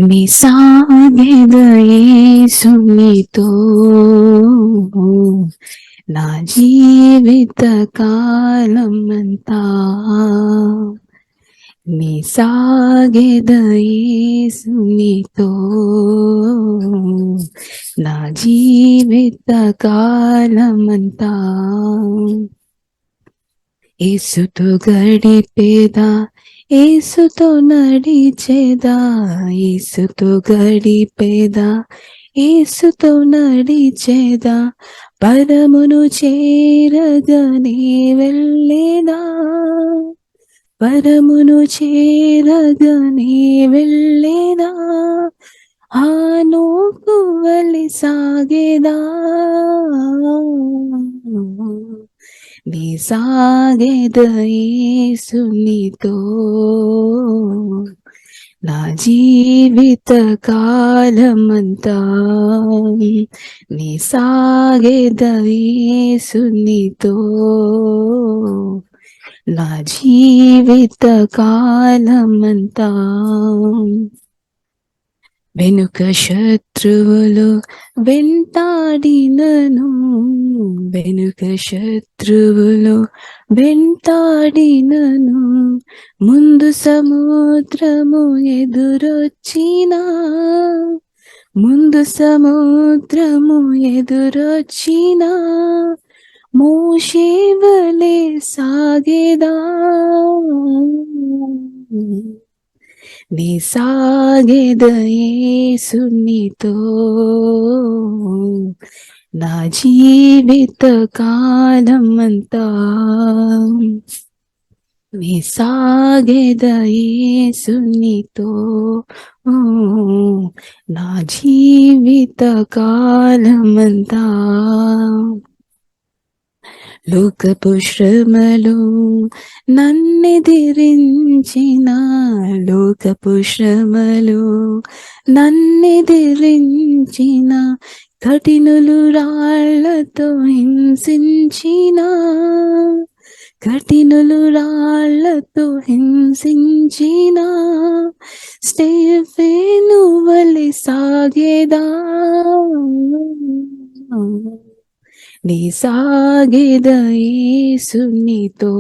నిసాగెద యేసునితో నా జీవిత కాలమంతా, నిసాగెద యేసునితో నా జీవిత కాలమంతా. యేసుతో గడిపేదా, యేసుతో నడిచేదా, యేసుతో గడిపేదా, యేసుతో నడిచేదా, పరమును చేరగనే వెళ్ళేదా, పరమును చేరగనే వెళ్ళేదా, ఆ నోకు వలి సాగేదా, నిసాగెద యేసునితో నా జీవిత కాలమంతా, నిసాగెద యేసునితో నా జీవిత కాలమంతా. వెనుక శత్రువులు వెంటాడినను, వెనుక శత్రువులు వెంటాడినను, ముందు సముద్రము ఎదురొచ్చినా, ముందు సముద్రము ఎదురొచ్చినా, మోషే వలె సాగేదా, నిసాగెద యేసునితో నా జీవిత కాలమంతా, నిసాగెద యేసునితో నా జీవిత కాలమంతా. లోకపు శ్రమలు నన్నెదిరించిన, లోకపు శ్రమలు నన్నెదిరించిన, కఠినులు రాళ్లతో హింసించిన, కఠినులు రాళ్లతో హింసించిన, స్టెఫెను వలె సాగేదా, నిసాగెద యేసునితో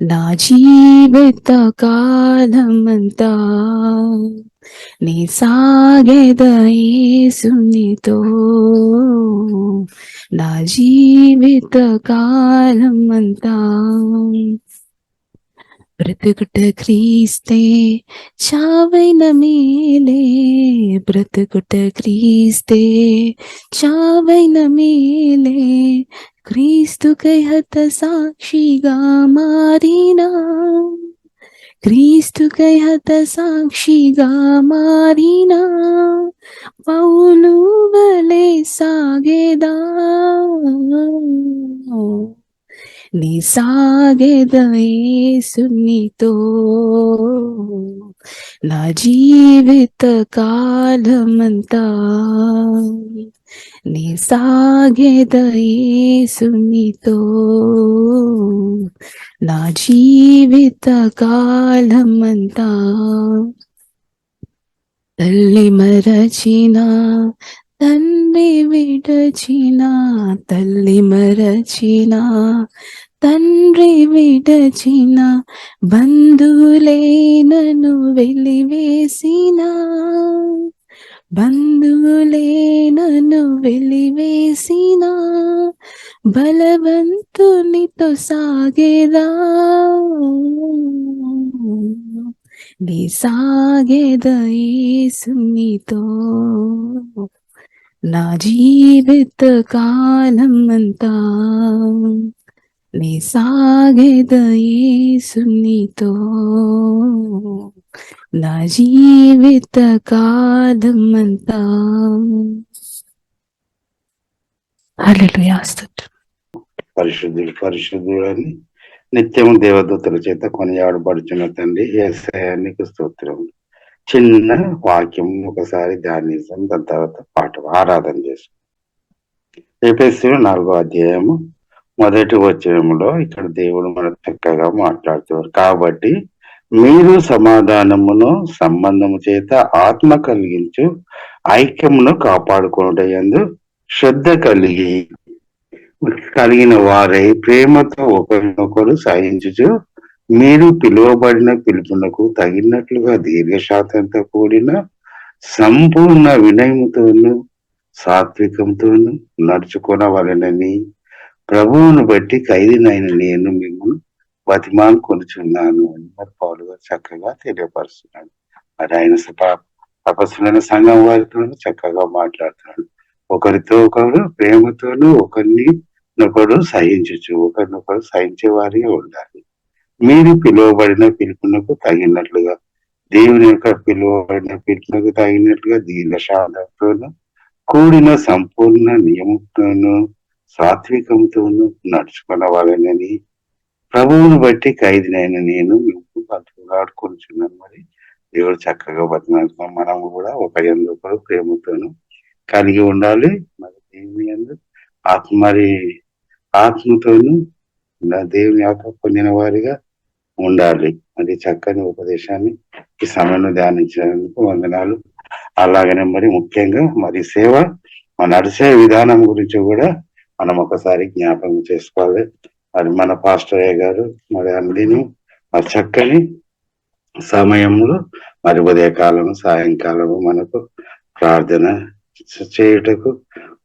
నా జీవిత కాలమంతా, నిసాగెద యేసునితో నా జీవిత కాలమంతా. బ్రతుకుట క్రీస్తే చావైన మేలే, బ్రతుకుట క్రీస్తే చావైన మేలే, క్రీస్తుకై హత సాక్షిగా మారినా, క్రీస్తుకై హత సాక్షిగా మారినా, పౌలు వలె సాగేదా, నిసాగెద యేసునితో నా జీవిత కాలమంతా, నిసాగెద యేసునితో నా జీవిత కాలమంతా. తల్లి మరచిన, తండ్రి విడచిన, తల్లి మరచిన, తండ్రి విడచిన, బంధువులే నన్ను వెలివేసిన, బంధువులే నన్ను వెలివేసిన, బలవంతునితో సాగేదా, నిసాగెద యేసునితో నా జీవిత కాలమంతా, నిసాగెద యేసునితో నా జీవిత కాలమంతా. హల్లెలూయా. పరిశుద్ధుడు పరిశుద్ధుడని నిత్యము దేవదూతల చేత కొనియాడబడుచున్న తండ్రి యేసయ్య నీకు స్తోత్రం. చిన్న వాక్యం ఒకసారి ధ్యానిస్తాం, దాని తర్వాత పాట ఆరాధన చేస్తాం. ఎఫెసీయులు 4వ అధ్యాయము 1వ వచనములో ఇక్కడ దేవుడు మనకు చక్కగా మాట్లాడుతున్నారు. కాబట్టి మీరు సమాధానమును సంబంధము చేత ఆత్మ కలిగించు ఐక్యమును కాపాడుకొనుటయందు శ్రద్ధ కలిగిన వారై ప్రేమతో ఒకరినొకరు సహించుచు మీరు పిలువబడిన పిలుపునకు తగినట్లుగా దీర్ఘశాంతంతో కూడిన సంపూర్ణ వినయముతోను సాత్వికంతోను నడుచుకొనవలెనని ప్రభువును బట్టి ఖైదీనైన నేను మిమ్మల్ని బతిమాలు కొనుచున్నాను అని మరి పౌలు గారు చక్కగా తెలియపరుస్తున్నాడు. మరి ఆయన తపస్సులైన సంఘం వారితో చక్కగా మాట్లాడుతున్నాడు. ఒకరితో ఒకరు ప్రేమతోనూ ఒకరినొకరు సహించచ్చు, ఒకరినొకరు సహించే వారిగా ఉండాలి. మీరు పిలువబడిన పిలుపునకు తగినట్లుగా దేవుని యొక్క పిలువబడిన పిలుపునకు తగినట్లుగా దీర్ఘశాంతంతోనూ కూడిన సంపూర్ణ నియమంతోనూ సాత్వికంతోనూ నడుచుకునవాలని ప్రభువును బట్టి ఖైదీనైన నేను మీకు బతుకులాడుకొనిచున్నాను. మరి దేవుడు చక్కగా బతిమాడుతున్నాం. మనము కూడా ఒకరు ప్రేమతోనూ కలిగి ఉండాలి. మరి దేవుని యందు ఆత్మతోనూ దేవుని ఆత్మ పొందిన వారిగా ఉండాలి. అది చక్కని ఉపదేశాన్ని ఈ సమయంలో ధ్యానించినందుకు వందనాలు. అలాగనే మరి ముఖ్యంగా మరి సేవ మన నడిచే విధానం గురించి కూడా మనం ఒకసారి జ్ఞాపకం చేసుకోవాలి. మరి మన పాస్టరయ్య గారు మరి అన్నిని మరి చక్కని సమయంలో మరి ఉదయకాలము సాయంకాలము మనకు ప్రార్థన చేయుటకు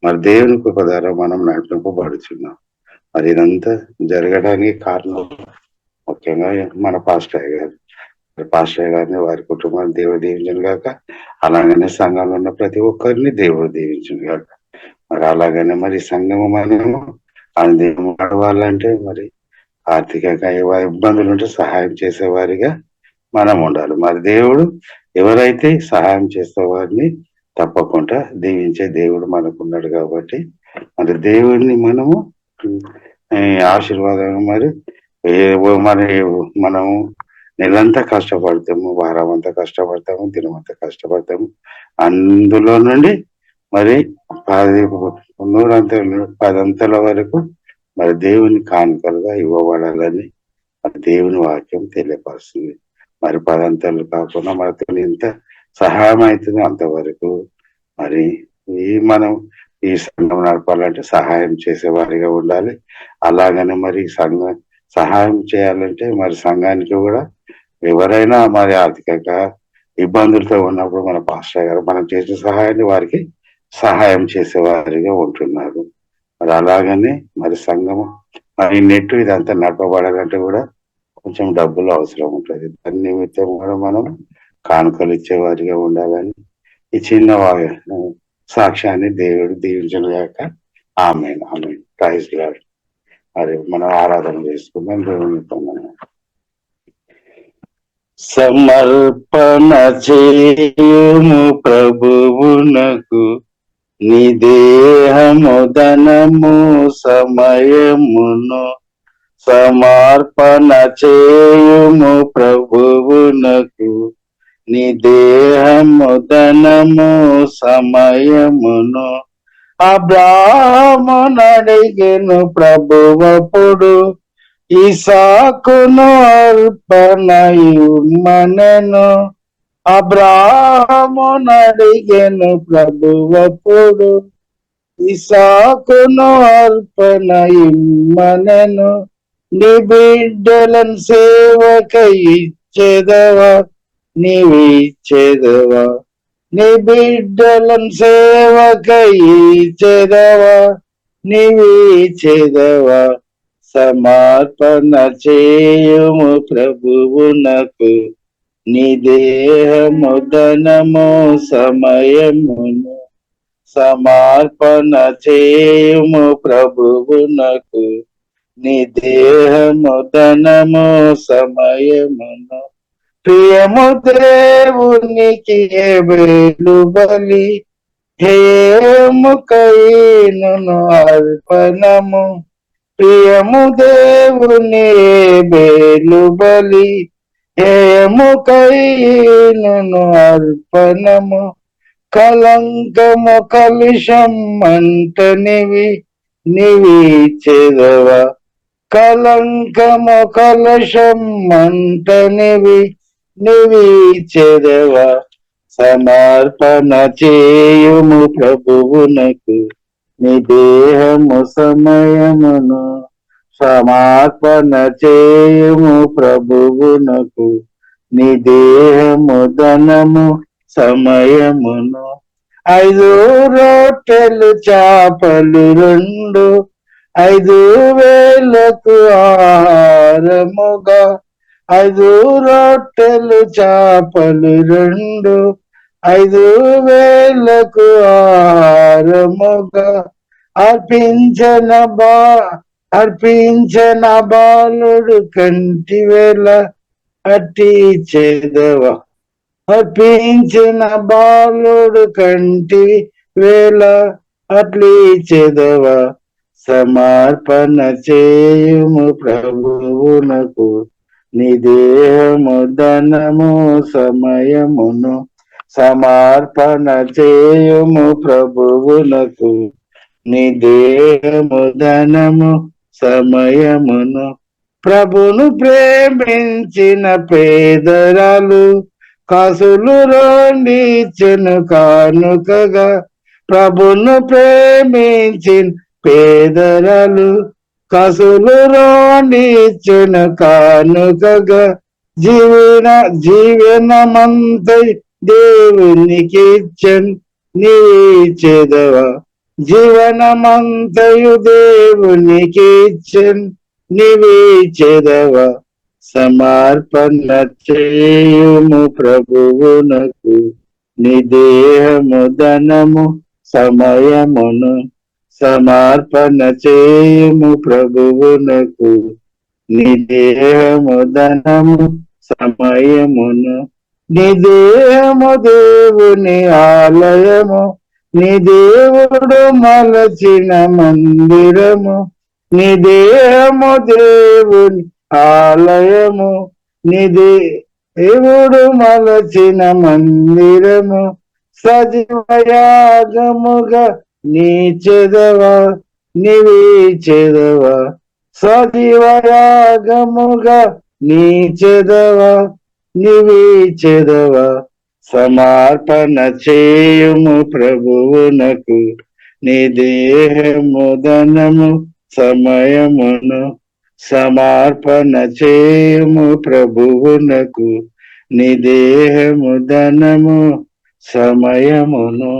మరి దేవుని కృప ద్వారా మనం నడిపింపబడుచున్నాం. మరి ఇదంతా జరగడానికి కారణం ముఖ్యంగా మన పాస్టరయ్య గారు. పాస్టరయ్య గారిని వారి కుటుంబాన్ని దేవుడు దీవించను గాక. అలాగనే సంఘంలో ఉన్న ప్రతి ఒక్కరిని దేవుడు దీవించను గాక. మరి అలాగనే మరి సంఘము మనము ఆయన దేవుడు నడవాలంటే మరి ఆర్థికంగా ఇబ్బందులు ఉంటే సహాయం చేసేవారిగా మనం ఉండాలి. మరి దేవుడు ఎవరైతే సహాయం చేసే వారిని తప్పకుండా దీవించే దేవుడు మనకున్నాడు. కాబట్టి మరి దేవుడిని మనము ఆశీర్వాదం మరి మనము నెలంతా కష్టపడతాము, వారం అంతా కష్టపడతాము, దినమంతా కష్టపడతాము. అందులో నుండి మరి 10 వరకు మరి దేవుని కానుకలుగా ఇవ్వబడాలని మరి దేవుని వాక్యం తెలియపరుస్తుంది. మరి 10 కాకుండా మనతో ఎంత సహాయం అవుతుందో అంతవరకు మరి మనం ఈ సంఘం నడపాలంటే సహాయం చేసేవారిగా ఉండాలి. అలాగనే మరి సహాయం చేయాలంటే మరి సంఘానికి కూడా ఎవరైనా మరి ఆర్థికంగా ఇబ్బందులతో ఉన్నప్పుడు మన పాస్టర్ గారు మనం చేసిన సహాయాన్ని వారికి సహాయం చేసేవారిగా ఉంటున్నారు. మరి అలాగనే మరి సంఘము మరి నెట్ ఇదంతా నడపబడాలంటే కూడా కొంచెం డబ్బులు అవసరం ఉంటుంది. దాని నిమిత్తం కూడా మనం కానుకలు ఇచ్చేవారిగా ఉండాలని ఈ చిన్న సాక్ష్యాన్ని దేవుడు దీవించను గాక. ఆమేన్ ఆమేన్. Praise Lord. మరి మనం ఆరాధన చేసుకుందాం. దేవుని సమర్పణ చేయుము ప్రభువునకు నీ దేహము ధనము సమయమును సమర్పణ చేయుము ప్రభువునకు నీ దేహము ధనము సమయమును. అబ్రాహామును అడిగెను ప్రభువప్పుడు ఇసాకును అర్పణ ఇమ్మనెను. అబ్రాహామును అడిగెను ప్రభువప్పుడు ఇసాకును అర్పణ ఇమ్మనెను. నీ బిడ్డలను సేవకై ఇచ్చేదవా నీవిచ్చేదవా? నీ బిడ్డలను సేవకై ఇచ్చేదవా నీవిచ్చేదవా? సమర్పణ చేయుము ప్రభువునకు నీ దేహము ధనము సమయమును. సమర్పణ చేయుము ప్రభువునకు నీ దేహము ధనము సమయమును. ప్రియము దేవునికి హేబేలు బలి హేముకైను అర్పణము. ప్రియము దేవుని హేబేలు బలి హేముకైను అర్పణము. కలంకము కలుషం అంటనివి నీవిచ్చేదవా? కలంకము కలశం మంట నివిచెదవా సమర్పణ చేయుము ప్రభువునకు నీ దేహము సమయమును సమర్పణ చేయుము ప్రభువునకు నీ దేహము ధనము సమయమును 5 రొట్టెలు చేపలు 2 5,000 ఆహారముగా 5 రొట్టెలు చేపలు 2 5,000 ఆహారముగా అర్పించిన బాలుడు కంటివేళ అట్టి చేదవా అర్పించిన బాలుడు కంటి వేళ అట్లీ చేదవా సమర్పణ చేయుము ప్రభువునకు నీ దేహము ధనము సమయమును సమర్పణ చేయుము ప్రభువునకు నీ దేహము ధనము సమయమును ప్రభును ప్రేమించిన పేదరాలు కాసులు రెండిచ్చెను కానుకగా ప్రభును ప్రేమించిన పేదరాలు కాసులు రెండిచ్చెను కానుకగా జీవనమంతై దేవునికిచ్చెను నీచెదవా జీవనమంతయు దేవునికిచ్చెను నీచెదవా సమర్పణ చేయుము ప్రభువునకు నీ దేహము ధనము సమయమును సమర్పణ చేయుము ప్రభువునకు నీ దేహము ధనము సమయమును నీ దేహము దేవుని ఆలయము నీ దేవుడు మలచిన మందిరము నీ దేహము దేవుని ఆలయము నీ దేవుడు మలచిన మందిరము సజీవయాగముగా నీచెదవా నీచెదవా సజీవయాగముగా నీచెదవా నీచెదవా సమర్పణ చేయుము ప్రభువునకు నీ దేహము ధనము సమయమును సమర్పణ చేయుము ప్రభువునకు నీ దేహము ధనము సమయమును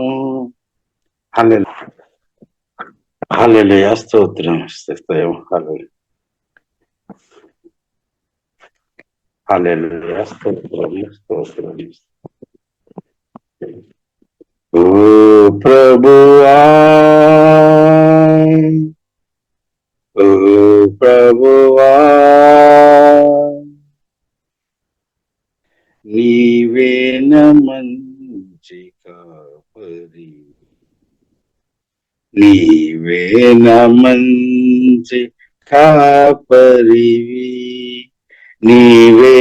హల్లెలూయా స్తోత్రం హల్లెలూయా స్తోత్రం ఓ ప్రభువా ఓ ప్రభువా నీవే మంచి కాపరి నీవే మంచి కాపరివి నీవే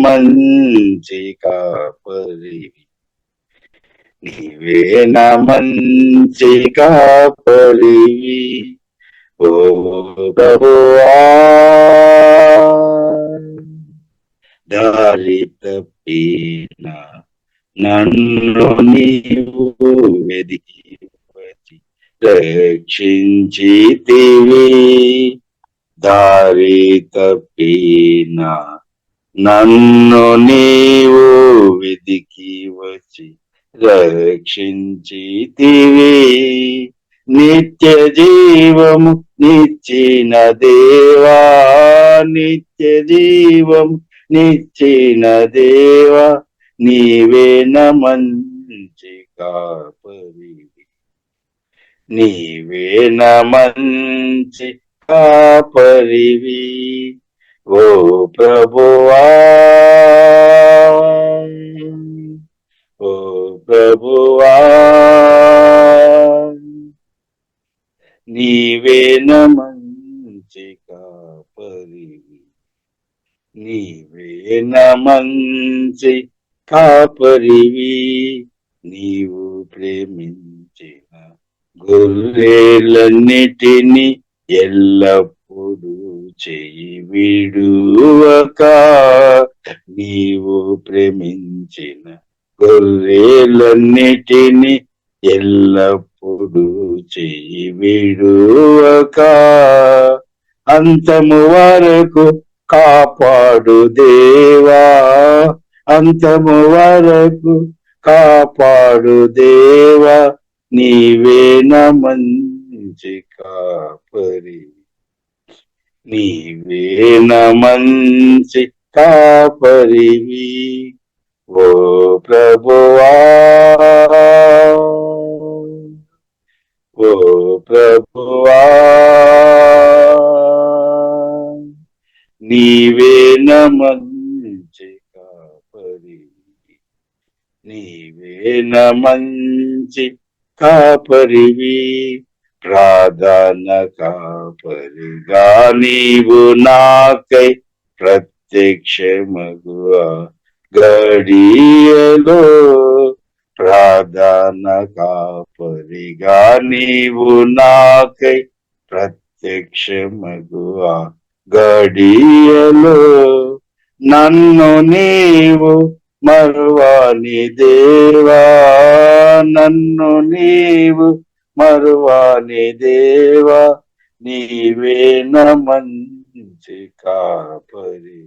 మంచి కాపరివి నీవే మంచి కాపరివి ఓ ప్రభువా దారి తప్పిన నన్ను నీవు వెదికి వచ్చి రక్షించితివి దారి తప్పిన నన్ను నీవు వెదికి వచ్చి రక్షించితివి నిత్య జీవము నిచ్చిన దేవా నిత్య జీవము నిచ్చిన దేవా నీవే మంచి కాపరివి నీవే మంచి కాపరివి ఓ ప్రభువా ఓ ప్రభువా నీవే మంచి కాపరివి నీవే మంచి కాపరివి నీవు ప్రేమించిన గొర్రెలన్నిటిని ఎల్లప్పుడూ చెయ్యి విడువక నీవు ప్రేమించిన గొర్రెలన్నిటిని ఎల్లప్పుడూ చెయ్యి విడువక అంతము వరకు కాపాడు దేవా, అంతము వరకు కాపాడు దేవా, నీవేన మంచి కాపరి, నీవేన మంచి కాపరివి ఓ ప్రభువా, ఓ ప్రభువా, నీవేన మంచి కాపరివి, నీవేన మంచి కాపరివి, ప్రధాన కాపరిగా నీవు నాకై ప్రత్యక్షమగువా గడియలో, ప్రధాన కాపరిగా నీవు నాకై ప్రత్యక్షమగువా గడియలో, నన్ను నీవు మరువాని దేవా, నన్ను నీవు మరువాని దేవా, నీవేన మంచి కాపరి,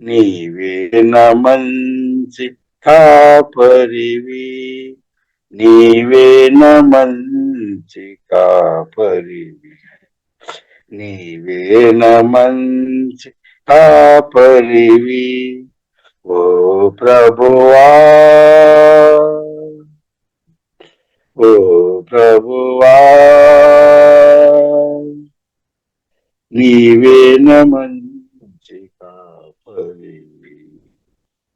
నీవేన మంచి కాపరివి, నీవేన మంచి కాపరివి, నీవేన మంచి కాపరివి ఓ ప్రభువా, ఓ ప్రభువా, నీవేన మంచి కాపరివి,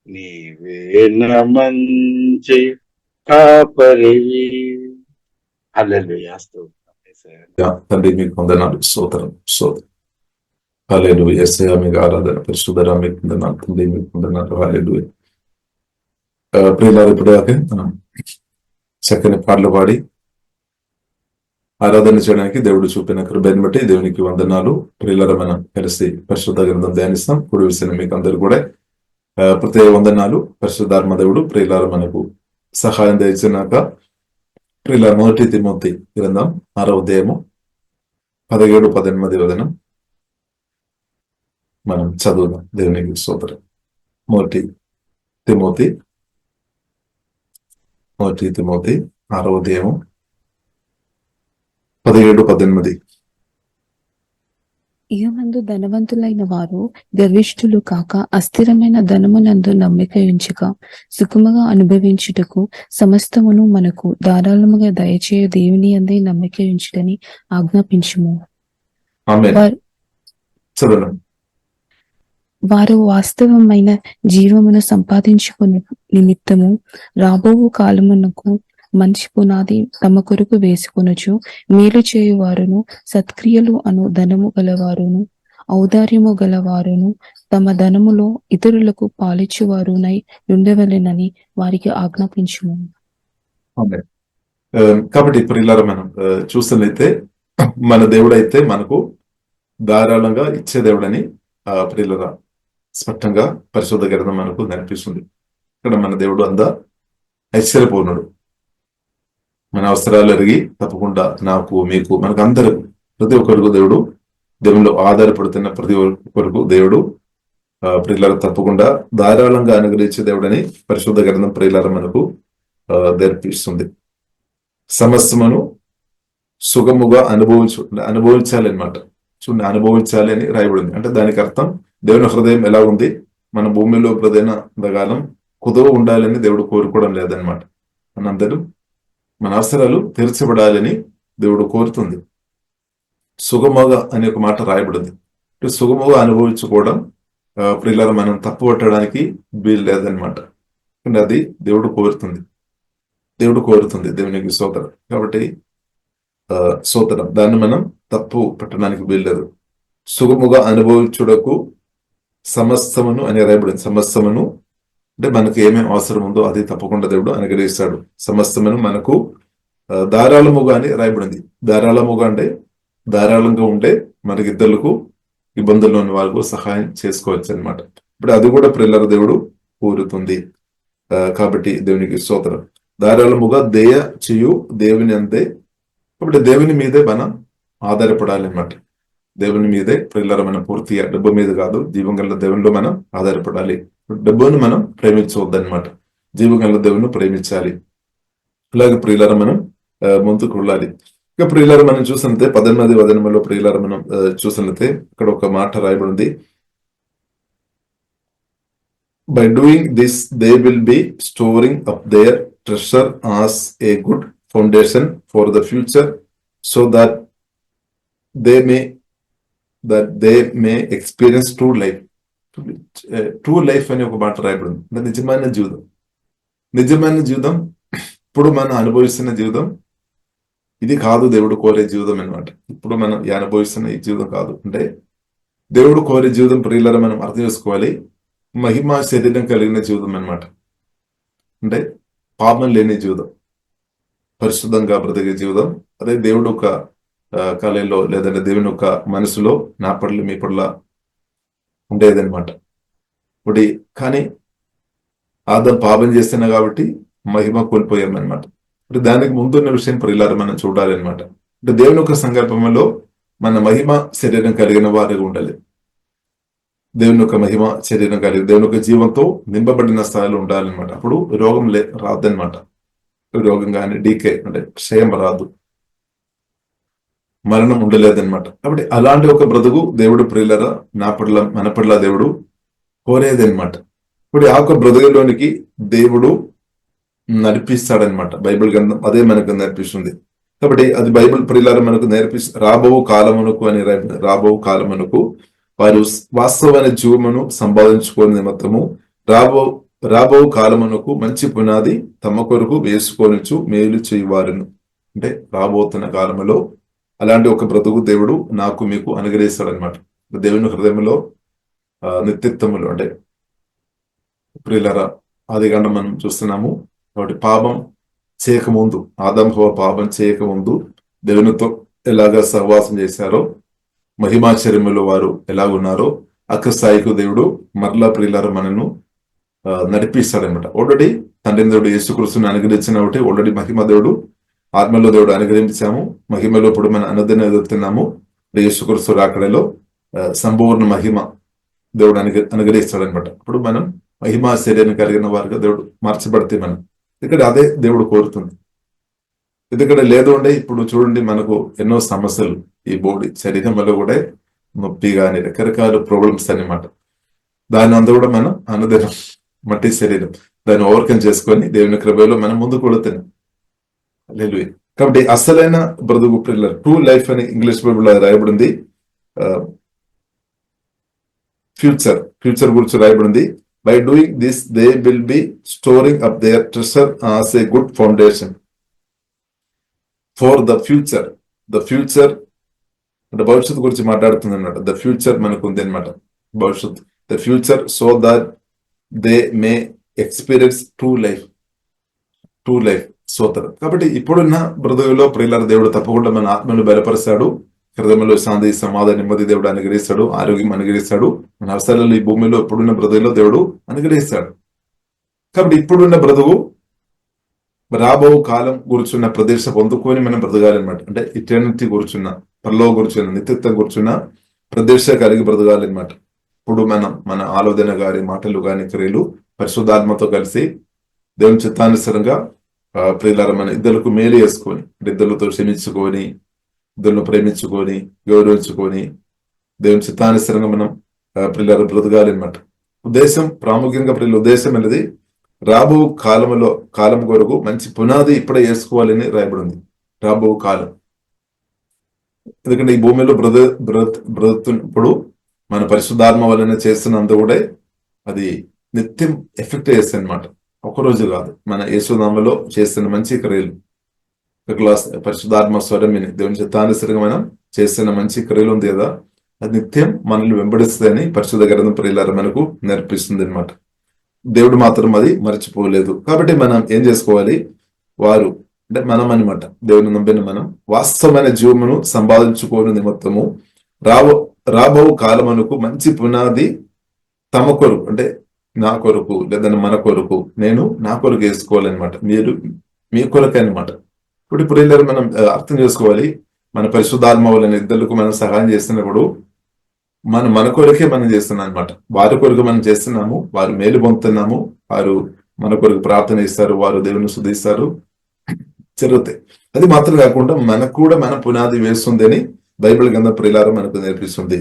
నీవేన మంచి కాపరివి. హల్లెలూయా. తండ్రి మీకు వందనాలు, స్తోత్రం స్తోత్రం. హల్లెలూయా. యేసయ్యా మీకు ఆరాధన, పరిశుద్ధరా మీకు వందనాలు, తండ్రి మీకు వందనాలు. హల్లెలూయా. ప్రియులారా, ఇప్పటిదాకా మనం చక్కని పాటలు పాడి ఆరాధన చేయడానికి దేవుడు చూపిన కృపను బట్టి దేవునికి వందనాలు. ప్రియులారా, మనం కలిసి పరిశుద్ధ గ్రంథం ధ్యానిస్తాం. కుడి విషయం మీకు అందరు కూడా ప్రత్యేక వందనాలు. పరిశుద్ధాత్మ దేవుడు ప్రియులారా మనకు సహాయం దయచినాక ప్రియులారా, 1 తిమోతి గ్రంథం 6వ అధ్యాయము 17-18 వచనం మనం చదువుదాం. దేవునికి స్తోత్రం. 1 తిమోతి 6వ అధ్యాయము 17-18. ఇహమందు ధనవంతులైన వారు గర్విష్ఠులు కాక అస్థిరమైన ధనమునందు నమ్మిక ఉంచక సుఖముగా అనుభవించుటకు సమస్తమును మనకు ధారాళముగా దయచేయ దేవుని అందే నమ్మిక ఉంచుటని ఆజ్ఞాపించుము. ఆమేన్. చదవండి. వారు వాస్తవమైన జీవమును సంపాదించుకుని నిమిత్తము రాబో కాలమునకు మంచి పునాది తమ కొరకు వేసుకొనుచు మేలు చేయువారును సత్క్రియలు అను ధనము గలవారును ఔదార్యము గలవారును తమ ధనములో ఇతరులకు పాలిచ్చువారునై ఉండవలెనని వారికి ఆజ్ఞాపించుము. కాబట్టి ప్రియులారా, మనం చూస్తున్నైతే మన దేవుడైతే మనకు ధారాళంగా ఇచ్చే దేవుడని ప్రియులారా స్పష్టంగా పరిశుద్ధ గ్రంథం మనకు కనిపిస్తుంది. ఇక్కడ మన దేవుడు ఐశ్వర్యపూర్ణుడు. మన అవసరాలు ఎరిగి తప్పకుండా నాకు, మీకు, మనకు అందరూ ప్రతి ఒక్కరికి దేవునిలో ఆధారపడుతున్న ప్రతి ఒక్కరికి దేవుడు ప్రియులారా తప్పకుండా ధారాళంగా అనుగ్రహించే దేవుడని పరిశుద్ధ గ్రంథం ప్రియులారా మనకు నేర్పిస్తుంది. సమస్తమును సుగముగా అనుభవించాలి అనమాట. చూడండి, అనుభవించాలి అని రాయబడింది. అంటే దానికి అర్థం దేవుని హృదయం ఎలా ఉంది, మన భూమిలో ప్రధానం కుదువ ఉండాలని దేవుడు కోరుకోవడం లేదనమాట. మనందరూ మన అవసరాలు తీర్చబడాలని దేవుడు కోరుతుంది. సుగముగా అనే ఒక మాట రాయబడింది. సుగముగా అనుభవించుకోవడం ప్రియులారా మనం తప్పు పట్టడానికి వీలు లేదనమాట. అది దేవుడు కోరుతుంది. దేవునికి స్తోత్రం. కాబట్టి స్తోత్రం, దాన్ని మనం తప్పు పట్టడానికి వీల్లేదు. సుగముగా అనుభవించుటకు సమస్తమును అని రాయబడింది. సమస్తమును అంటే మనకు ఏమేమి అవసరం ఉందో అది తప్పకుండా దేవుడు అనుగ్రహిస్తాడు. సమస్తమును మనకు ధారాళముగా అని రాయబడింది. ధారాళముగా అంటే ధారాళంగా ఉంటే మనకి ఇద్దరులకు ఇబ్బందుల్లో ఉన్న వాళ్ళకు సహాయం చేసుకోవచ్చు అనమాట. ఇప్పుడు అది కూడా ప్రిల్లర దేవుడు కోరుతుంది. కాబట్టి దేవునికి స్తోత్రం. ధారాళముగా దయ చేయు దేవుని అంతే. కాబట్టి దేవుని మీదే మనం ఆధారపడాలి అన్నమాట. దేవుని మీదే ప్రిల్లర మనం పూర్తిగా డబ్బు మీద కాదు, జీవం గల దేవునిలో మనం ఆధారపడాలి. డబ్బును మనం ప్రేమించవద్దనమాట, జీవం గల దేవుని ప్రేమించాలి. అలాగే ప్రియులార మనం ముందుకు వెళ్ళాలి. ఇక ప్రియులార మనం చూసినట్లయితే 18 ప్రియులార మనం చూసినట్లయితే ఇక్కడ ఒక మాట రాయబడింది. By doing this they will be storing up their treasure as a good foundation for the future so that they may experience true life. True life అని ఒక మాట రాయబడింది. అంటే నిజమైన జీవితం ఇప్పుడు మనం అనుభవిస్తున్న జీవితం ఇది కాదు, దేవుడు కోరే జీవితం అన్నమాట. ఇప్పుడు మనం అనుభవిస్తున్న ఈ జీవితం కాదు. అంటే దేవుడు కోరే జీవితం ప్రియులారా మనం అర్థం చేసుకోవాలి, మహిమ శరీరం కలిగిన జీవితం అన్నమాట. అంటే పాపం లేని జీవితం, పరిశుద్ధంగా బ్రతికే జీవితం. అదే దేవుడు ఒక కళలో లేదంటే దేవుని ఒక మనసులో నా పట్ల మీ పట్ల ఉండేదన్నమాట. ఇప్పుడు కానీ ఆదం పాపం చేస్తున్నా కాబట్టి మహిమ కోల్పోయామన్నమాట. ఇప్పుడు దానికి ముందున్న విషయం ప్రియులారా మనం చూడాలన్నమాట. అంటే దేవుని యొక్క సంకల్పంలో మన మహిమ శరీరం కలిగిన వారిగా ఉండాలి. దేవుని యొక్క మహిమ శరీరం కలిగి దేవుని యొక్క జీవంతో నింపబడిన స్థాయిలో ఉండాలన్నమాట. అప్పుడు రోగం రాదన్నమాట. రోగం కానీ డీకే అంటే క్షయం రాదు, మరణం ఉండలేదన్నమాట. కాబట్టి అలాంటి ఒక బ్రతుకు దేవుడు ప్రియులారా నా పట్ల మన పట్ల దేవుడు కోరేదన్నమాట. ఇప్పుడు ఆ యొక్క బ్రతుకులోనికి దేవుడు నడిపిస్తాడనమాట. బైబిల్ గ్రంథం అదే మనకు నేర్పిస్తుంది. కాబట్టి అది బైబిల్ ప్రియులారా మనకు రాబో కాలమునకు అని రాబో కాలమునకు వారు వాస్తవమైన జీవమును సంపాదించుకోని నిమిత్తము రాబో కాలమునకు మంచి పునాది తమ కొరకు వేసుకోనిచ్చు మేలు చేయువారును. అంటే రాబోతున్న కాలంలో అలాంటి ఒక బ్రతుకు దేవుడు నాకు మీకు అనుగ్రహిస్తాడనమాట. దేవుని హృదయంలో నిత్యత్వములు అంటే ప్రియులారా ఆదికాండం మనం చూస్తున్నాము. కాబట్టి పాపం చేయకముందు ఆదాం హవ్వ పాపం చేయకముందు దేవునితో ఎలాగా సహవాసం చేశారో, మహిమాచర్యములో వారు ఎలాగున్నారో అక్క స్థాయికు దేవుడు మరలా ప్రియులారా మనను నడిపిస్తాడనమాట. ఆల్రెడీ తండ్రి దేవుడు యేసుక్రీస్తుని అనుగ్రహించిన ఒకటి ఆల్రెడీ మహిమ దేవుడు ఆత్మలో దేవుడు అనుగ్రహించాము. మహిమలో ఇప్పుడు మనం అనుదినం ఎదుగుతున్నాము. యేసుక్రీస్తు రాకడలో సంపూర్ణ మహిమ దేవుడు అనుగ్రహిస్తాడనమాట. ఇప్పుడు మనం మహిమా శరీరం కలిగిన వారిగా దేవుడు మార్చబడితే మనం ఇక్కడ అదే దేవుడు కోరుతుంది. ఎందుకంటే లేదు అంటే ఇప్పుడు చూడండి మనకు ఎన్నో సమస్యలు ఈ బాడీ శరీరం వల్ల కూడా నొప్పి కానీ రకరకాల ప్రాబ్లమ్స్ అన్నమాట. దాని అంతా కూడా మనం అనుదినం మట్టి శరీరం దాన్ని ఓవర్కమ్ చేసుకొని దేవుని కృపలో మనం ముందుకు వెళుతున్నాం. హల్లెలూయా. కాబట్టి అసలైన బ్రతుకు ప్రియులారా ట్రూ లైఫ్ అని ఇంగ్లీష్ బైబిల్లో రాయబడింది. ఫ్యూచర్ గురించి రాయబడింది. By doing this they will be storing up their treasure as a good foundation for the future. అంటే భవిష్యత్తు గురించి మాట్లాడుతుంది అన్నమాట. ద ఫ్యూచర్ మనకు ఉంది అనమాట, భవిష్యత్తు. The future so that they may experience true life సోదరు. కాబట్టి ఇప్పుడున్న బ్రతుకులో ప్రియులారా దేవుడు తప్పకుండా మన ఆత్మను బలపరుస్తాడు. హృదయంలో శాంతి సమాధానం నెమ్మది దేవుడు అనుగ్రహిస్తాడు, ఆరోగ్యం అనుగ్రహిస్తాడు. మన అవసరాలు ఈ భూమిలో ఇప్పుడున్న బ్రతుకులో దేవుడు అనుగ్రహిస్తాడు. కాబట్టి ఇప్పుడున్న బ్రతుకు రాబో కాలం కూర్చున్న ప్రదేశం పొందుకొని మనం బ్రతకాలన్నమాట. అంటే ఇటర్నిటీ కూర్చున్న పరలో కూర్చున్న నిత్యత్వం కూర్చున్న ప్రదేశం కలిగి బ్రతకాలన్నమాట. ఇప్పుడు మన ఆలోచన గారి మాటలు గాని క్రియలు పరిశుద్ధాత్మతో కలిసి దేవుని చిత్తానుసారంగా ప్రియులారా మన ఇద్దరులకు మేలు చేసుకొని, ఇద్దరులతో క్షమించుకొని, ఇద్దరును ప్రేమించుకొని, గౌరవించుకొని దేవుని చిత్తానుసారంగా మనం ప్రియులారా బ్రతకాలి అనమాట. ఉద్దేశం ప్రాముఖ్యంగా ప్రియుల ఉద్దేశం అనేది రాబో కాలం కొరకు మంచి పునాది ఇప్పుడే వేసుకోవాలని రాయబడింది. రాబో కాలం ఎందుకంటే ఈ భూమిలో బ్రతుకున్నప్పుడు మన పరిశుద్ధాత్మ వలన చేస్తున్నంత కూడా అది నిత్యం ఎఫెక్ట్ చేస్తుంది అనమాట. ఒకరోజు కాదు, మన యేసునామలో చేస్తున్న మంచి క్రియలు పరిశుద్ధాత్మ స్వరమిని దేవుని చిత్తానుసారంగా మనం చేస్తున్న మంచి క్రియలు ఉంది కదా, అది నిత్యం మనల్ని వెంబడిస్తుందని పరిశుద్ధ గ్రంథం ప్రియులారా మనకు నేర్పిస్తుంది అనమాట. దేవుడు మాత్రం అది మర్చిపోలేదు. కాబట్టి మనం ఏం చేసుకోవాలి, వారు అంటే మనం అనమాట దేవుని నమ్మిన మనం వాస్తవమైన జీవమును సంపాదించుకోని నిమిత్తము రాబో కాలమునకు మంచి పునాది తమ కొరకు, అంటే నా కొరకు లేదంటే మన కొరకు, నేను నా కొరకు వేసుకోవాలన్నమాట, మీరు మీ కొరకే అనమాట. ఇప్పుడు ఇలా మనం అర్థం చేసుకోవాలి, మన పరిశుద్ధాత్మ వలన ఇద్దరికి మనం సహాయం చేస్తున్నప్పుడు మన కొరకే మనం చేస్తున్నాం అనమాట. వారి కొరకు మనం చేస్తున్నాము, వారు మేలు పొందుతున్నాము, వారు మన కొరకు ప్రార్థన ఇస్తారు, వారు దేవుని స్తుతిస్తారు, జరుగుతాయి. అది మాత్రం కాకుండా మనకు కూడా మన పునాది వేస్తుంది అని బైబిల్ గ్రంథం ప్రియులారా మనకు నేర్పిస్తుంది.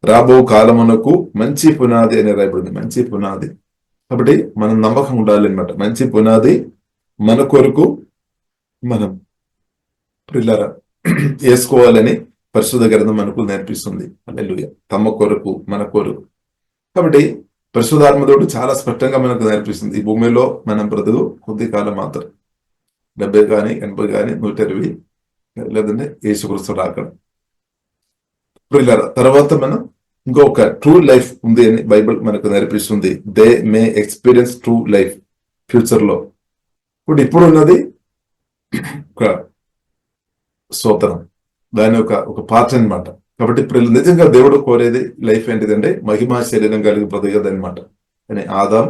రాబో కాలమునకు మంచి పునాది అని రాయబడింది, మంచి పునాది. కాబట్టి మనం నమ్మకం ఉండాలి అనమాట. మంచి పునాది మన కొరకు మనం ప్రియులారా వేసుకోవాలని పరిశుద్ధ గ్రంథం మనకు నేర్పిస్తుంది. హల్లెలూయా. తమ కొరకు, మన కొరకు. కాబట్టి పరిశుద్ధాత్మతోడు చాలా స్పష్టంగా మనకు నేర్పిస్తుంది, ఈ భూమిలో మనం బ్రతుకు కొద్ది కాలం మాత్రం, 70 కానీ 80 కానీ 120, లేదంటే యేసుక్రీస్తు రాకడ. తర్వాత మనం ఇంకొక ట్రూ లైఫ్ ఉంది అని బైబిల్ మనకు నేర్పిస్తుంది. They may experience true life future లో. ఇప్పుడు ఉన్నది ఒక స్తోత్రం, దాని ఒక పార్ట్ అనమాట. కాబట్టి ఇప్పుడు నిజంగా దేవుడు కోరేది లైఫ్ ఏంటిదంటే మహిమా శరీరం కలిగి బ్రతకదు అనమాట. అని ఆదాం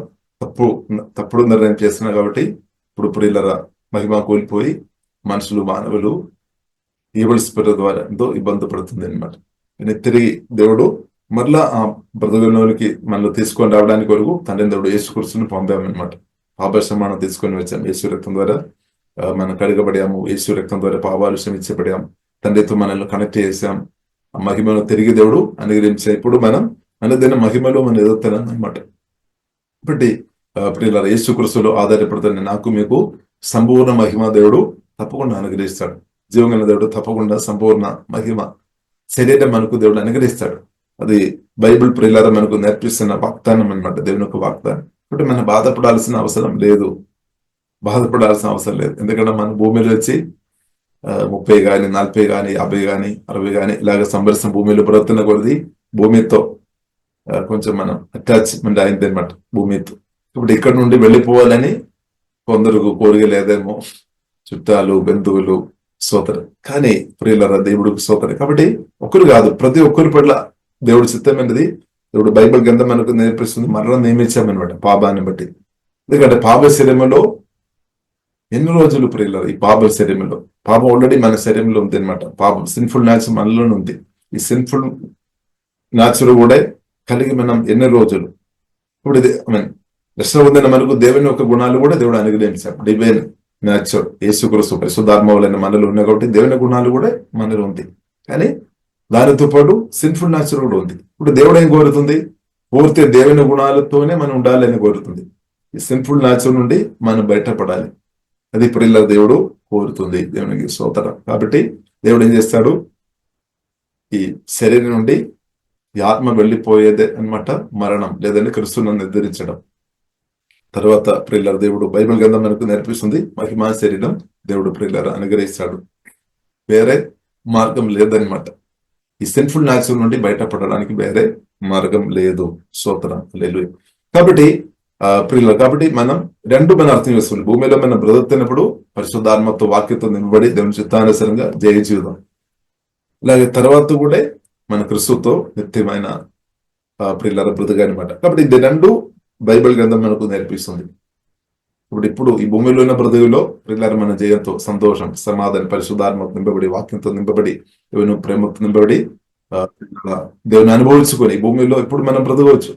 తప్పుడు నిర్ణయం చేస్తున్నారు. కాబట్టి ఇప్పుడు ప్రియులరా మహిమ కోల్పోయి మనుషులు, మానవులు ఈవిల్ స్పిరిట్ ద్వారా ఎంతో ఇబ్బంది పడుతుంది అనమాట. తిరిగి దేవుడు మరలా ఆ బ్రతుకులోనికి మనల్ని తీసుకొని రావడానికి వరకు తండ్రి దేవుడు యేసుక్రీస్తుని పంపామన్నమాట. పాపక్షమాణం తీసుకొని వచ్చాము, యేసు రక్తం ద్వారా మనం కడగబడాము, యేసు రక్తం ద్వారా పాపాలు క్షమించబడాము, తండ్రితో మనల్ని కనెక్ట్ చేసాం. ఆ మహిమను తిరిగి దేవుడు అనుగ్రహించాం. ఇప్పుడు మనం అనుదిన మహిమలో మనం ఎదుగుతున్నాం అనమాట. కాబట్టి ప్రియులారా యేసుక్రీస్తులో ఆధారపడుతున్న నాకు మీకు సంపూర్ణ మహిమ దేవుడు తప్పకుండా అనుగ్రహిస్తాడు. జీవగల దేవుడు తప్పకుండా సంపూర్ణ మహిమ శరీరం మనకు దేవుడు అనుగ్రహిస్తాడు. అది బైబిల్ ప్రియులారా మనకు నేర్పిస్తున్న వాగ్దానం అనమాట, దేవుని యొక్క వాగ్దానం. కాబట్టి మనం బాధపడాల్సిన అవసరం లేదు, ఎందుకంటే మన భూమిలో వచ్చి 30 కానీ 40 కానీ 50 కానీ 60 కానీ ఇలాగ సంవత్సరం భూమిలో బ్రతున్న కొద్ది భూమితో కొంచెం మనం అటాచ్మెంట్ అయింది అనమాట భూమితో. ఇప్పుడు ఇక్కడ నుండి వెళ్ళిపోవాలని కొందరికి కోరిక లేదేమో, చుట్టాలు, బంధువులు, సోదరు. కానీ ప్రియులారా దేవుడికి సోదరు. కాబట్టి ఒకరు కాదు, ప్రతి ఒక్కరి పట్ల దేవుడు చిత్తమైనది దేవుడు బైబిల్ గ్రంథం మనకు నేర్పిస్తుంది. మరణం నియమించామన్నమాట పాపాన్ని బట్టి. ఎందుకంటే పాప శరీరంలో ఎన్ని రోజులు ప్రియులారా, ఈ పాప శరీరంలో పాపం ఆల్రెడీ మన శరీరంలో ఉంది అనమాట. పాపం సిన్ఫుల్ న్యాచురల్ మనలోనే ఉంది. ఈ సిన్ఫుల్ న్యాచురల్ కూడా కలిగి మనం ఎన్ని రోజులు ఇప్పుడు రక్షణ పొందిన మనకు దేవుని యొక్క గుణాలు కూడా దేవుడు అనుగ్రహించాడు. డివైన్ న్యాచురల్ యేసుక్రీస్తు పరిశుద్ధాత్మలైన మనలో ఉన్నాయి కాబట్టి దేవుని గుణాలు కూడా మనలో ఉంది. కానీ దానితో పాటు సిన్ఫుల్ న్యాచురల్ కూడా ఉంది. ఇప్పుడు దేవుడు ఏం కోరుతుంది? పూర్తి దేవుని గుణాలతోనే మనం ఉండాలని కోరుతుంది. ఈ సిన్ఫుల్ న్యాచురల్ నుండి మనం బయటపడాలి. అది ప్రియుల దేవుడు కోరుతుంది. దేవునికి స్తోత్రం. కాబట్టి దేవుడు ఏం చేస్తాడు? ఈ శరీరం నుండి ఈ ఆత్మ వెళ్ళిపోయేదే అన్నమాట మరణం, లేదంటే క్రీస్తును నిర్ధారించడం. తర్వాత ప్రియుల దేవుడు బైబిల్ గ్రంథం మనకు నేర్పిస్తుంది మహిమా శరీరం దేవుడు ప్రియుల అనుగ్రహిస్తాడు. వేరే మార్గం లేదనమాట. ఈ సిన్ఫుల్ న్యాచురల్ నుండి బయటపడడానికి వేరే మార్గం లేదు. స్తోత్రం. హల్లెలూయా. కాబట్టి ప్రియుల మనం మనం అర్థం చేసుకోవాలి. భూమిలో మనం బ్రతుకుతున్నప్పుడు పరిశుద్ధాత్మతో వాక్యంతో నింపబడి దేవుని చిత్తానుసారంగా జయ జీవితం. అలాగే తర్వాత కూడా మన క్రీస్తుతో నిత్యమైన ప్రియుల బ్రతుకు అనమాట. కాబట్టి ఇది రెండు బైబిల్ గ్రంథం మనకు నేర్పిస్తుంది. ఇప్పుడు ఈ భూమిలో ఉన్న బ్రతుకులో ప్రియుల మన జయంతో సంతోషం, సమాధానం, పరిశుద్ధాత్మతో నింపబడి, వాక్యంతో నింపబడి, దేవుని ప్రేమతో నింపబడి దేవుని అనుభవించుకొని ఈ భూమిలో ఇప్పుడు మనం బ్రతకవచ్చు.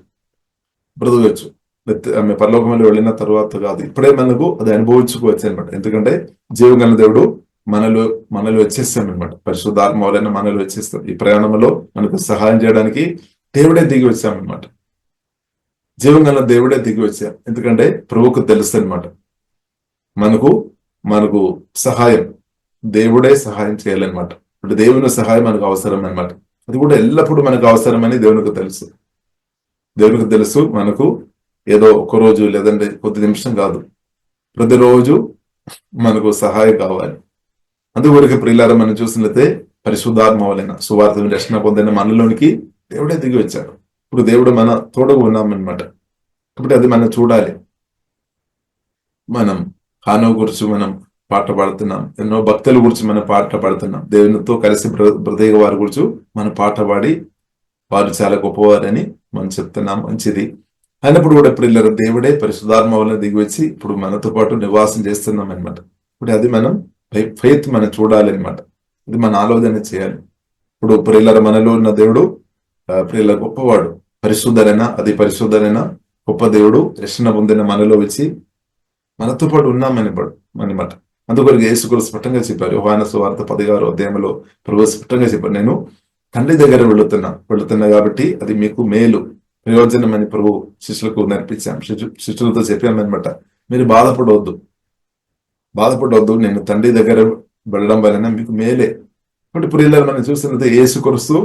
పరలోకంలో వెళ్ళిన తర్వాత కాదు, ఇప్పుడే మనకు అది అనుభవించుకోవచ్చు అనమాట. ఎందుకంటే జీవగల దేవుడు మనలో వచ్చేస్తాం అనమాట. పరిశుద్ధాత్మ వలన మనలో వచ్చేస్తాం. ఈ ప్రయాణంలో మనకు సహాయం చేయడానికి దేవుడే దిగి వచ్చామన్నమాట. జీవగల దేవుడే దిగి వచ్చాం. ఎందుకంటే ప్రభువుకు తెలుసు అనమాట మనకు సహాయం దేవుడే సహాయం చేయాలన్నమాట. ఇప్పుడు దేవుని సహాయం మనకు అవసరం అనమాట. అది కూడా ఎల్లప్పుడూ మనకు అవసరమని దేవునికి తెలుసు. మనకు ఏదో ఒక రోజు లేదంటే కొద్ది నిమిషం కాదు, ప్రతిరోజు మనకు సహాయం కావాలి. అందువరకు ప్రియులారా మనం చూసినట్లయితే పరిశుద్ధాత్మ వలన సువార్త రక్షణ పొందిన మనలోనికి దేవుడే దిగి వచ్చాడు. ఇప్పుడు దేవుడు మన తోడుగా ఉన్నామన్నమాట. కాబట్టి అది మనం చూడాలి. మనం హానో గురించి మనం పాట పాడుతున్నాం, ఎన్నో భక్తుల గురించి మనం పాట పాడుతున్నాం, దేవునితో కలిసి బ్రతికే వారి గురించి మనం పాట పాడి వారు చాలా గొప్పవారని మనం చెప్తున్నాం. మంచిది అయినప్పుడు కూడా ఇప్పుడు దేవుడే పరిశుద్ధాత్మ వలన దిగి వచ్చి ఇప్పుడు మనతో పాటు నివాసం చేస్తున్నాం అనమాట. ఇప్పుడు అది మనం ఫెయిత్ మనం చూడాలి అనమాట. ఇది మన ఆలోచన చేయాలి. ఇప్పుడు ప్రియుల మనలో ఉన్న దేవుడు ప్రియుల గొప్పవాడు, పరిశుద్ధరైనా అది పరిశుద్ధరైనా గొప్ప దేవుడు రక్షణ పొందిన మనలో వచ్చి మనతో పాటు ఉన్నామనమాట. అందుకొరకు యేసుక్రీస్తు స్పష్టంగా చెప్పారు. యోహాను సువార్త 16వ అధ్యాయంలో ప్రభు స్పష్టంగా చెప్పారు, నేను తండ్రి దగ్గర వెళుతున్నా కాబట్టి అది మీకు మేలు ప్రయోజనం అని ప్రభు శిష్యులకు నేర్పించాం, శిష్యులతో చెప్పామన్నమాట. మీరు బాధపడవద్దు, నేను తండ్రి దగ్గర వెళ్ళడం వలన మీకు మేలే. కాబట్టి ప్రియులారా మనం చూస్తున్నది యేసుక్రీస్తు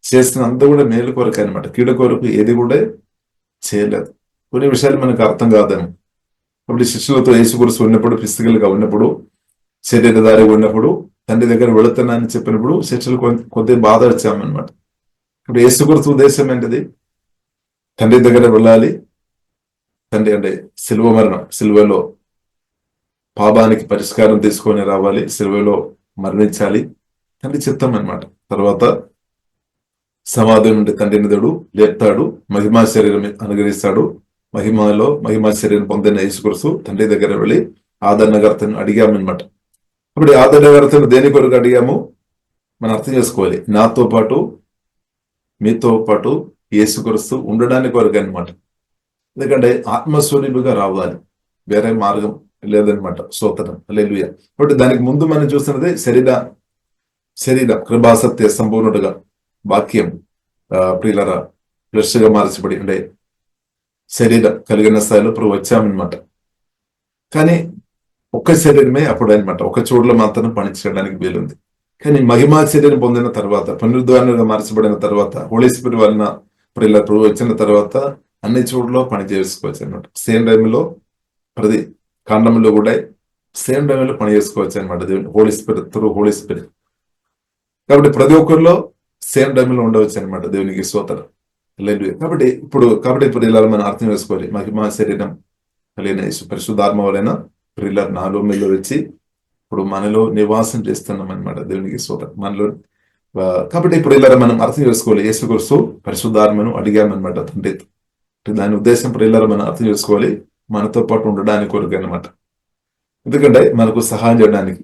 చేసిన అంతా కూడా మేలు కొరకు అనమాట, కీడు కొరకు ఏది కూడా చేయలేదు. కొన్ని విషయాలు మనకు అర్థం కాదని అప్పుడు శిష్యులతో యేసుక్రీస్తు ఉన్నప్పుడు, ఫిజికల్ గా ఉన్నప్పుడు, శరీరధారిగా ఉన్నప్పుడు, తండ్రి దగ్గర వెళుతున్నా అని చెప్పినప్పుడు శిష్యులు కొద్దిగా బాధ వచ్చామన్నమాట. ఇప్పుడు యేసుక్రీస్తు ఉద్దేశం ఏంటిది? తండ్రి దగ్గర వెళ్ళాలి, తండ్రి అంటే సిలువ మరణం, సిలువలో పాపానికి పరిష్కారం తీసుకొని రావాలి, సిలువలో మరణించాలి, తండ్రి చిత్తం అనమాట. తర్వాత సమాధి నుండి తండ్రిని దేవుడు లేపుతాడు, మహిమా శరీరం అనుగ్రహిస్తాడు. మహిమా శరీరం పొందిన యేసుక్రీస్తు తండ్రి దగ్గర వెళ్ళి ఆదరణకర్తను అడిగామన్నమాట. ఇప్పుడు ఆదరణకర్తను దేని కొరకు అడిగాము మనం అర్థం చేసుకోవాలి. నాతో పాటు మీతో పాటు యేసుక్రీస్తు ఉండడానికి కొరకు అనమాట. ఎందుకంటే ఆత్మస్వరూపిగా రావాలి, వేరే మార్గం లేదనమాట. స్తోత్రం, హల్లెలూయా. కాబట్టి దానికి ముందు మనం చూస్తున్నది శరీర కృపాసత్య సంపూర్ణుడుగా వాక్యం ప్రియులరా ఫ్లెష్ గా మార్చబడి అంటే శరీరం కలిగిన స్థాయిలో ప్రభు వచ్చామన్నమాట. కానీ ఒక్క శరీరమే అప్పుడు అనమాట, ఒక చోట్ల మాత్రం పనిచేయడానికి వీలుంది. కానీ మహిమా శరీరం పొందిన తర్వాత, పునరుద్ధారణగా మార్చబడిన తర్వాత, హోలీ స్పిరిట్ వలన ప్రభు వచ్చిన తర్వాత అన్ని చోట్ల పని చేసుకోవచ్చు అనమాట. సేమ్ టైంలో ప్రతి కాండంలో కూడా సేమ్ టైంలో పని చేసుకోవచ్చు అనమాట. దేవుని హోలీ స్పిరిట్ కాబట్టి ప్రతి ఒక్కరిలో సేమ్ టైంలో ఉండవచ్చు అనమాట. దేవునికి స్తోత్రం, హల్లెలూయా. కాబట్టి ఇప్పుడు ఇలా మనం అర్థం చేసుకోవాలి. మహిమా శరీరం కలిగిన పరిశుద్ధాత్మ వలన ప్రియుల నాలో మీలో వచ్చి ఇప్పుడు మనలో నివాసం చేస్తున్నాం అనమాట. దేవునికి స్తోత్రం, మనలో. కాబట్టి ఇప్పుడు ఇలా మనం అర్థం చేసుకోవాలి. యేసుక్రీస్తు పరిశుద్ధాత్మను అడిగామన్నమాట తండ్రి. దాని ఉద్దేశం ప్రియుల మనం అర్థం చేసుకోవాలి, మనతో పాటు ఉండడానికి కొరకు అనమాట. ఎందుకంటే మనకు సహాయం చేయడానికి,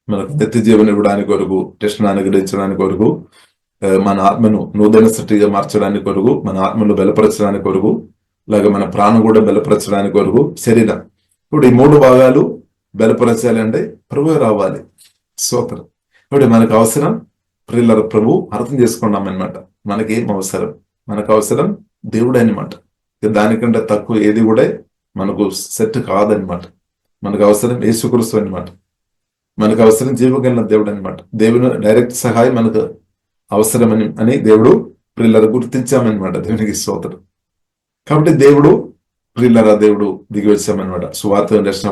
మనకు నిత్య జీవనం ఇవ్వడానికి కొరకు, రక్షణ అనుగ్రహించడానికి కొరకు, మన ఆత్మను నూతన సృష్టిగా మార్చడానికి కొరకు, మన ఆత్మను బలపరచడానికి కొరకు, అలాగే మన ప్రాణం కూడా బలపరచడానికి కొరకు శరీరం. ఇప్పుడు ఈ 3 భాగాలు బలపరచాలి అంటే ప్రభు రావాలి. స్తోత్రం. ఇప్పుడు మనకు అవసరం ప్రియుల ప్రభు అర్థం చేసుకున్నాం అనమాట. మనకేం అవసరం? మనకు అవసరం దేవుడు అనమాట. దానికంటే తక్కువ ఏది కూడా మనకు సెట్ కాదనమాట. మనకు అవసరం యేసుక్రీస్తు అనమాట. మనకు అవసరం జీవగల దేవుడు అనమాట. దేవుని డైరెక్ట్ సహాయం మనకు అవసరం అని దేవుడు ప్రియులరా గుర్తించామన్నమాట. దేవునికి స్తోత్రం. కాబట్టి దేవుడు దిగి వచ్చామన్నమాట. సువార్త రక్షణ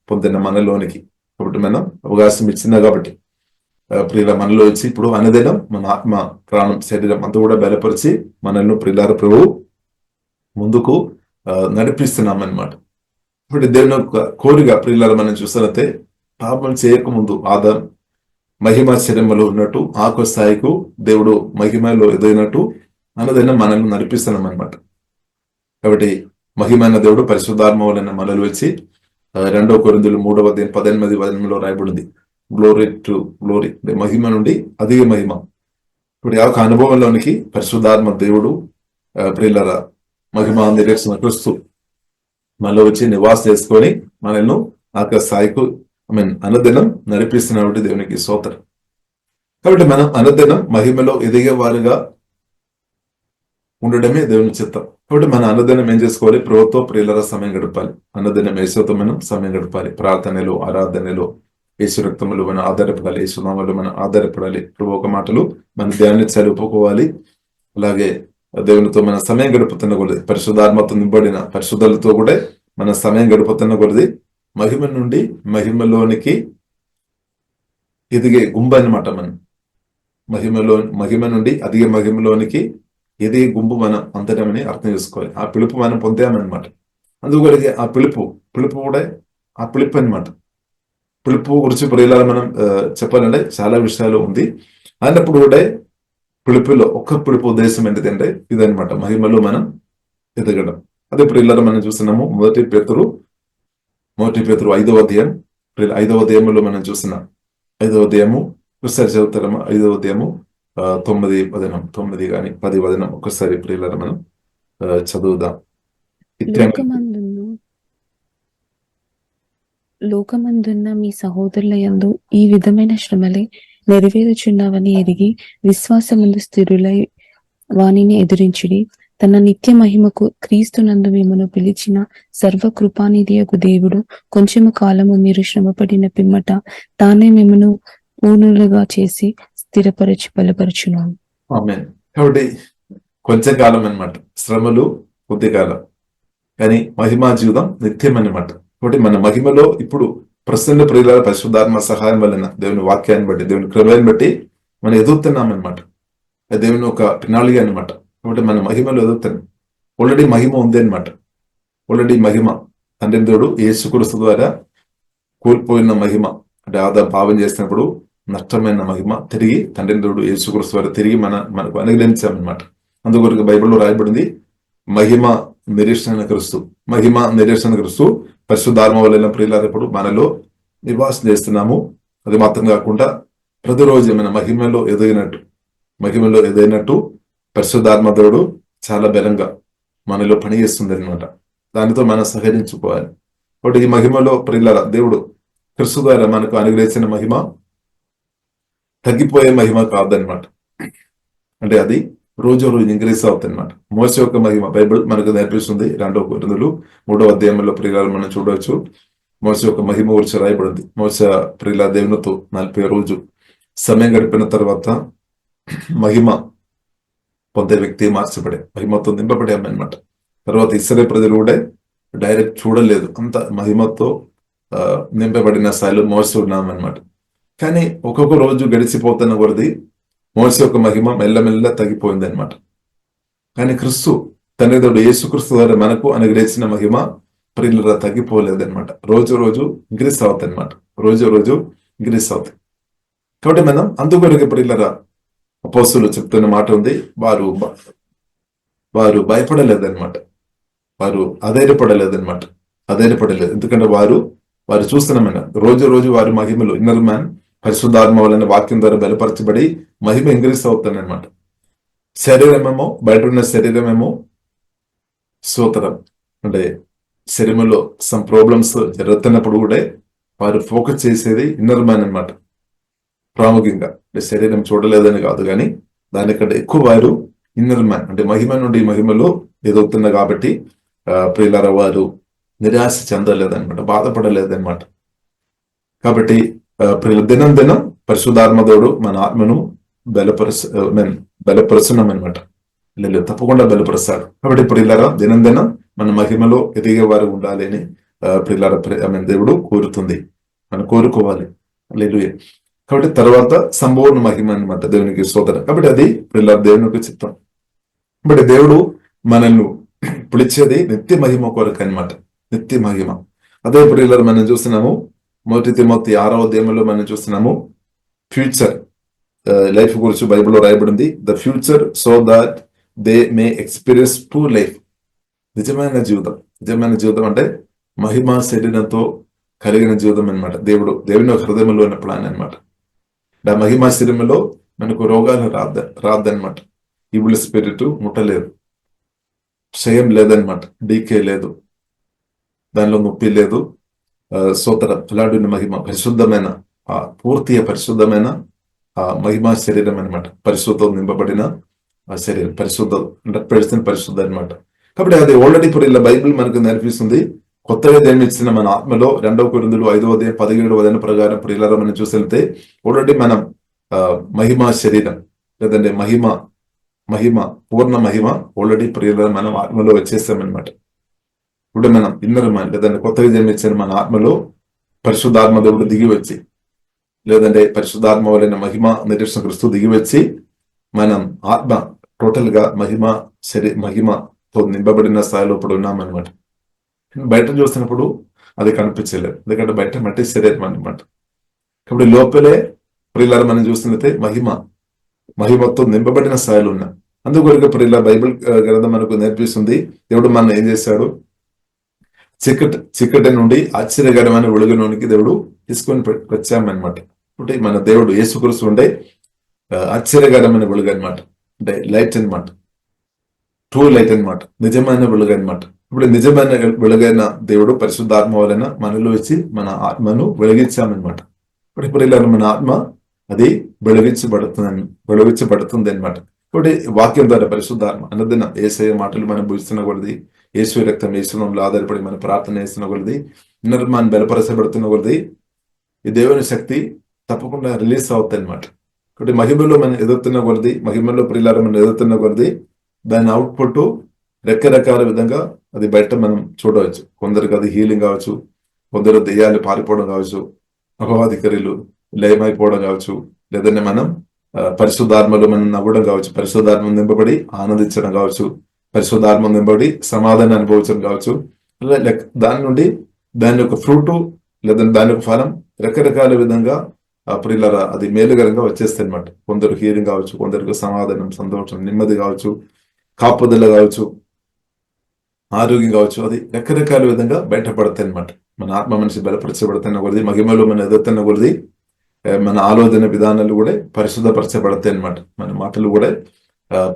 పొందిన మనలోనికి. కాబట్టి మనం అవకాశం ఇచ్చిందా కాబట్టి ప్రియుల మనలో వచ్చి ఇప్పుడు అనుదినం మన ఆత్మ, ప్రాణం, శరీరం అంతా కూడా బలపరిచి మనల్ని ప్రియుల ప్రభు ముందుకు నడిపిస్తున్నాం అన్నమాట. ఇప్పుడు దేవుని యొక్క కోరిక ప్రియుల మనం చూసినట్లయితే, పాపం చేయకముందు ఆదాం మహిమ శరీరంలో ఉన్నట్టు ఆకు స్థాయికు దేవుడు మహిమలో ఎదిగినట్టు అనుదినం మనల్ని నడిపిస్తున్నాం అనమాట. కాబట్టి మహిమైన దేవుడు పరిశుద్ధాత్మ వలన మనలు వచ్చి 2 కొరింథీయులు 3:18 రాయబడింది, గ్లోరీ టు గ్లోరీ, మహిమ నుండి అధిక మహిమ. ఇప్పుడు ఆ అనుభవంలోనికి పరిశుద్ధాత్మ దేవుడు ప్రియులరా మహిమ నిరీక్షణ క్రీస్తు మనలో వచ్చి నివాస చేసుకొని మనల్ని ఆ స్థాయికు అనుదినం నడిపిస్తున్నటువంటి దేవునికి స్తోత్రం. కాబట్టి మనం అనుదినం మహిమలో ఎదిగే వారుగా ఉండడమే దేవుని చిత్తం. కాబట్టి మన అనుదినం ఏం చేసుకోవాలి? ప్రభుత్వ ప్రియులరా సమయం గడపాలి. అనుదినం యేసుతో మనం సమయం గడపాలి. ప్రార్థనలు, ఆరాధనలు, యేసు రక్తములు మనం ఆధారపడాలి, యేసునామములు మనం ఆధారపడాలి. ప్రభు ఒక మాటలు మన ధ్యానాన్ని చదువుకోవాలి. అలాగే దేవునితో మన సమయం గడుపుతున్న కొలది, పరిశుద్ధాత్మతో నింపబడిన పరిశుద్ధులతో కూడా మన సమయం గడుపుతున్న కొలది మహిమ నుండి మహిమలోనికి ఎదిగే గుంపు అనమాట. మనం మహిమ నుండి అధిక మహిమలోనికి ఎదిగే గుంపు మనం అందరమని అర్థం చేసుకోవాలి. ఆ పిలుపు మనం పొందామన్నమాట. అందుకొరకు ఆ పిలుపు కూడా ఆ పిలుపు అనమాట. పులుపు గురించి ప్రియులారా మనం చెప్పాలంటే చాలా విషయాలు ఉంది. అయినప్పుడు కూడా పులుపులో ఒక్క పులుపు ఉద్దేశం ఏంటిదంటే ఇదనమాట, మహిమలో మనం ఎదగడం. అదే ప్రియులారా మనం చూస్తున్నాము మొదటి పేతురు 5వ అధ్యాయం 5వ అధ్యాయంలో మనం చూస్తున్నాం. 5వ అధ్యాయము ఒకసారి చదువుతారమ్మా. 5వ అధ్యాయము 9 కానీ 10 వచనం ఒకసారి ప్రియులారా మనం చదువుదాం. లోకమందున్న మీ సహోదరుల యందు ఈ విధమైన శ్రమలే నెరవేరుచున్నావని ఎరిగి విశ్వాసమందు స్థిరులై వానిని ఎదురించుడి. తన నిత్య మహిమకు క్రీస్తునందు మిమ్మను పిలిచిన సర్వకృపానిధియగు దేవుడు కొంచెము కాలము మీరు శ్రమపడిన పిమ్మట తానే మిమ్మను పూర్ణులుగా చేసి స్థిరపరచి బలపరచున్నాను. ఆమేన్. కాబట్టి కొంచెం కాలం అన్నమాట, శ్రమలు కొద్ది కాలం, కానీ మహిమా జీవితం నిత్యం అన్నమాట. కాబట్టి మన మహిమలో ఇప్పుడు ప్రసన్న ప్రియుల పరిశుద్ధాత్మ సహాయం వలన దేవుని వాక్యాన్ని బట్టి, దేవుని కృపను బట్టి మనం ఎదుగుతున్నాం అనమాట. అది దేవుని ఒక ప్రణాళిక అనమాట. కాబట్టి మన మహిమలో ఎదుగుతున్నాం. ఆల్రెడీ మహిమ ఉంది అనమాట. ఆల్రెడీ మహిమ తండ్రి దేవుడు యేసుక్రీస్తు ద్వారా కోల్పోయిన మహిమ, అంటే ఆదాము పాపం చేసినప్పుడు నష్టమైన మహిమ తిరిగి తండ్రి దేవుడు యేసుక్రీస్తు ద్వారా తిరిగి మనకు అనుగ్రహించామన్నమాట. అందుకొరకు బైబిల్లో రాయబడింది మహిమ నిరీక్షణ క్రీస్తు. మహిమ నిరీక్షణ క్రీస్తు పరిశుద్ధాత్మ వలన ప్రియులారా ఇప్పుడు మనలో నివాసం చేస్తున్నాము. అది మాత్రం కాకుండా ప్రతిరోజు మన మహిమలో ఎదగినట్టు పరిశుద్ధాత్మ దేవుడు చాలా బలంగా మనలో పని చేస్తుంది అనమాట. దానితో మనం సహకరించుకోవాలి. కాబట్టి ఈ మహిమలో ప్రియులారా దేవుడు క్రీస్తు ద్వారా మనకు అనుగ్రహించిన మహిమ తగ్గిపోయే మహిమ కాదనమాట. అంటే అది రోజు ఇంక్రీజ్ అవుతుంది అనమాట. మోసే యొక్క మహిమ బైబిల్ మనకు నేర్పిస్తుంది. 2వ కొరింథీయులు 3వ అధ్యాయంలో ప్రియులారా మనం చూడవచ్చు. మోసే యొక్క మహిమ గురించి రాయబడింది. మోసే ప్రియుల దేవునితో 40 రోజు సమయం గడిపిన తర్వాత మహిమ పొందే వ్యక్తి మార్చబడే, మహిమతో నింపబడే అనమాట. తర్వాత ఇశ్రాయేలు ప్రజలు కూడా డైరెక్ట్ చూడలేదు, అంత మహిమతో నింపబడిన స్థాయిలో మోసే ఉన్నామన్నమాట. కానీ ఒక్కొక్క రోజు గడిచిపోతున్న కొద్ది మోసే యొక్క మహిమ మెల్లమెల్ల తగ్గిపోయింది అనమాట. కానీ క్రీస్తు తండ్రి దేవుడు యేసుక్రీస్తు ద్వారా మనకు అనుగ్రహించిన మహిమ ప్రియులరా తగ్గిపోలేదన్నమాట. రోజు ఇంక్రీస్ అవుతుంది అనమాట. రోజు ఇంక్రీస్ అవుతుంది. కాబట్టి మనం అందుకొరకు ప్రియులరా అపోస్తలులు చెప్తున్న మాట ఉంది, వారు భయపడలేదన్నమాట. వారు అధైర్యపడలేదు. ఎందుకంటే వారు చూస్తున్నామన్న రోజు వారి మహిమలు ఇన్నర్ మ్యాన్ పరిశుద్ధాత్మ వలన వాక్యం ద్వారా బలపరచబడి మహిమ ఇంక్రీస్ అవుతుంది అనమాట. శరీరమేమో బయట ఉన్న శరీరమేమో స్తోత్రం, అంటే శరీరంలో సమ్ ప్రాబ్లమ్స్ జరుగుతున్నప్పుడు కూడా వారు ఫోకస్ చేసేది ఇన్నర్ మ్యాన్ అనమాట. ప్రాముఖ్యంగా శరీరం చూడలేదని కాదు, కానీ దానికంటే ఎక్కువ వారు ఇన్నర్ మ్యాన్, అంటే మహిమ నుండి మహిమలో ఎదుగుతున్న కాబట్టి ప్రియులారా వారు నిరాశ చెందలేదన్నమాట, బాధపడలేదన్నమాట. కాబట్టి దినం పరిశుద్ధాత్మ దేవుడు మన ఆత్మను బలపరుస్తున్నాం అనమాట. తప్పకుండా బలపరుస్తాడు. కాబట్టి ప్రియులారా దినం మన మహిమలో ఎదిగే వారు ఉండాలి అని ప్రియులారా దేవుడు కోరుతుంది, మనం కోరుకోవాలి. హల్లెలూయా. కాబట్టి తర్వాత సంపూర్ణ మహిమ అనమాట, దేవునికి స్తోత్రం. కాబట్టి అది ప్రియులారా దేవునికి చిత్తం. కాబట్టి దేవుడు మనల్ని పిలిచేది నిత్య మహిమ కొరకు అనమాట, నిత్య మహిమ. అదే ప్రియులారా మనం చూస్తున్నాము 1 తిమోతి 6వ అధ్యాయంలో మనం చూస్తున్నాము ఫ్యూచర్ లైఫ్ గురించి బైబిల్లో రాయబడింది. The future so that they may experience true life. నిజమైన జీవితం అంటే మహిమ శరీరంతో కలిగిన జీవితం అనమాట. దేవుని హృదయంలో ఉన్న ప్లాన్ అనమాట. ఆ మహిమ శరీరంలో మనకు రోగాలు రాదనమాట. ఈవిల్ స్పిరిట్ ముట్టలేదు, క్షయం లేదనమాట, డీకే లేదు, దానిలో నొప్పి లేదు. స్తోత్రం. అలాంటి మహిమ పరిశుద్ధమైన పూర్తిగా పరిశుద్ధమైన మహిమ శరీరం అనమాట. పరిశుద్ధం నింపబడిన శరీరం, పరిశుద్ధ 100% పరిశుద్ధ అనమాట. కాబట్టి అది ఆల్రెడీ ఇప్పుడు ఇలా బైబిల్ మనకు నేర్పిస్తుంది. కొత్తగా జన్మించిన మన ఆత్మలో 2వ కొరింథీయులు 5వ అధ్యాయం 17వ వచనం ప్రకారం ప్రియులారా మనం చూసితే ఆల్రెడీ మనం మహిమ శరీరం లేదంటే మహిమ పూర్ణ మహిమ ఆల్రెడీ ప్రియులారా మనం ఆత్మలో వచ్చేస్తామన్నమాట. ఇప్పుడు మనం ఇన్నర్ మ్యాన్ లేదంటే కొత్తగా జన్మించిన మన ఆత్మలో పరిశుద్ధాత్మ దేవుడు దిగి వచ్చి, లేదంటే పరిశుద్ధాత్మ వలన మహిమ నిరీక్షణ క్రీస్తు దిగి వచ్చి మనం ఆత్మ టోటల్ గా మహిమతో నింపబడిన స్థాయిలో ఇప్పుడు ఉన్నామన్నమాట. బయట చూసినప్పుడు అది కనిపించలేదు, ఎందుకంటే బయట మట్టి శరీరం అనమాట. కాబట్టి లోపలే ప్రియులారా మనం చూస్తున్నట్లయితే మహిమతో నింపబడిన స్థాయిలో ఉన్నాం. అందుకొరకు ప్రియుల బైబిల్ గ్రంథం మనకు నేర్పిస్తుంది, దేవుడు మనం ఏం చేశాడు, చిక్కటి నుండి ఆశ్చర్యకరమైన వెలుగులోనికి దేవుడు తీసుకొని వచ్చామన్నమాట. అంటే మన దేవుడు యేసుక్రీస్తు ఉండే ఆశ్చర్యకరమైన వెలుగు అనమాట, అంటే లైట్ అనమాట, ట్రూ లైట్ అనమాట, నిజమైన వెలుగు అనమాట. ఇప్పుడు నిజమైన వెలుగైన దేవుడు పరిశుద్ధాత్మ వలన మనలో వచ్చి మన ఆత్మను వెలిగించామన్నమాట. ఇప్పుడు ఇలా మన ఆత్మ అది వెలిగించబడుతుంది అనమాట. కాబట్టి వాక్యం ద్వారా పరిశుద్ధాత్మ అన్నదిన యేసయ్య మాటలు మనం భూజిస్తున్న కొలది, యేసు రక్తం యేసునామములో ఆధారపడి మనం ప్రార్థన చేస్తున్న కొలది, నిర్మాణం బలపరచబడుతున్న కొలది ఈ దేవుని శక్తి తప్పకుండా రిలీజ్ అవుతాయి అనమాట. కాబట్టి మహిమలో మనం ఎదుగుతున్న కొలది, మహిమలో ప్రియులారా మనం ఎదుగుతున్న కొలది దాని అవుట్పుట్ రకరకాల విధంగా అది బయట మనం చూడవచ్చు. కొందరికి అది హీలింగ్ కావచ్చు, కొందరు దెయ్యాలు పారిపోవడం కావచ్చు, అపవాదికరులు లయమైపోవడం కావచ్చు, లేదంటే మనం పరిశుద్ధాత్మలో మనం నవ్వడం కావచ్చు, పరిశుద్ధాత్మ నింపబడి ఆనందించడం కావచ్చు, పరిశుద్ధాత్మ నింపబడి సమాధానం అనుభవించడం కావచ్చు. దాని నుండి దాని యొక్క ఫ్రూట్ లేదంటే దాని యొక్క ఫలం రకరకాల విధంగా ప్రియులారా అది మేలుకరంగా వచ్చేస్తాయి అనమాట. కొందరు హీలింగ్ కావచ్చు, కొందరికి సమాధానం, సంతోషం, నెమ్మది కావచ్చు, కాపుదల కావచ్చు, ఆరోగ్యం కావచ్చు, అది రకరకాల విధంగా బయటపడతాయి అనమాట. మన ఆత్మ మనిషి బలపరచబడుతున్న కొలది, మహిమలో మనం ఎదుగుతున్న కొలది మన ఆలోచన విధానాలు కూడా పరిశుద్ధపరచబడతాయి అనమాట. మన మాటలు కూడా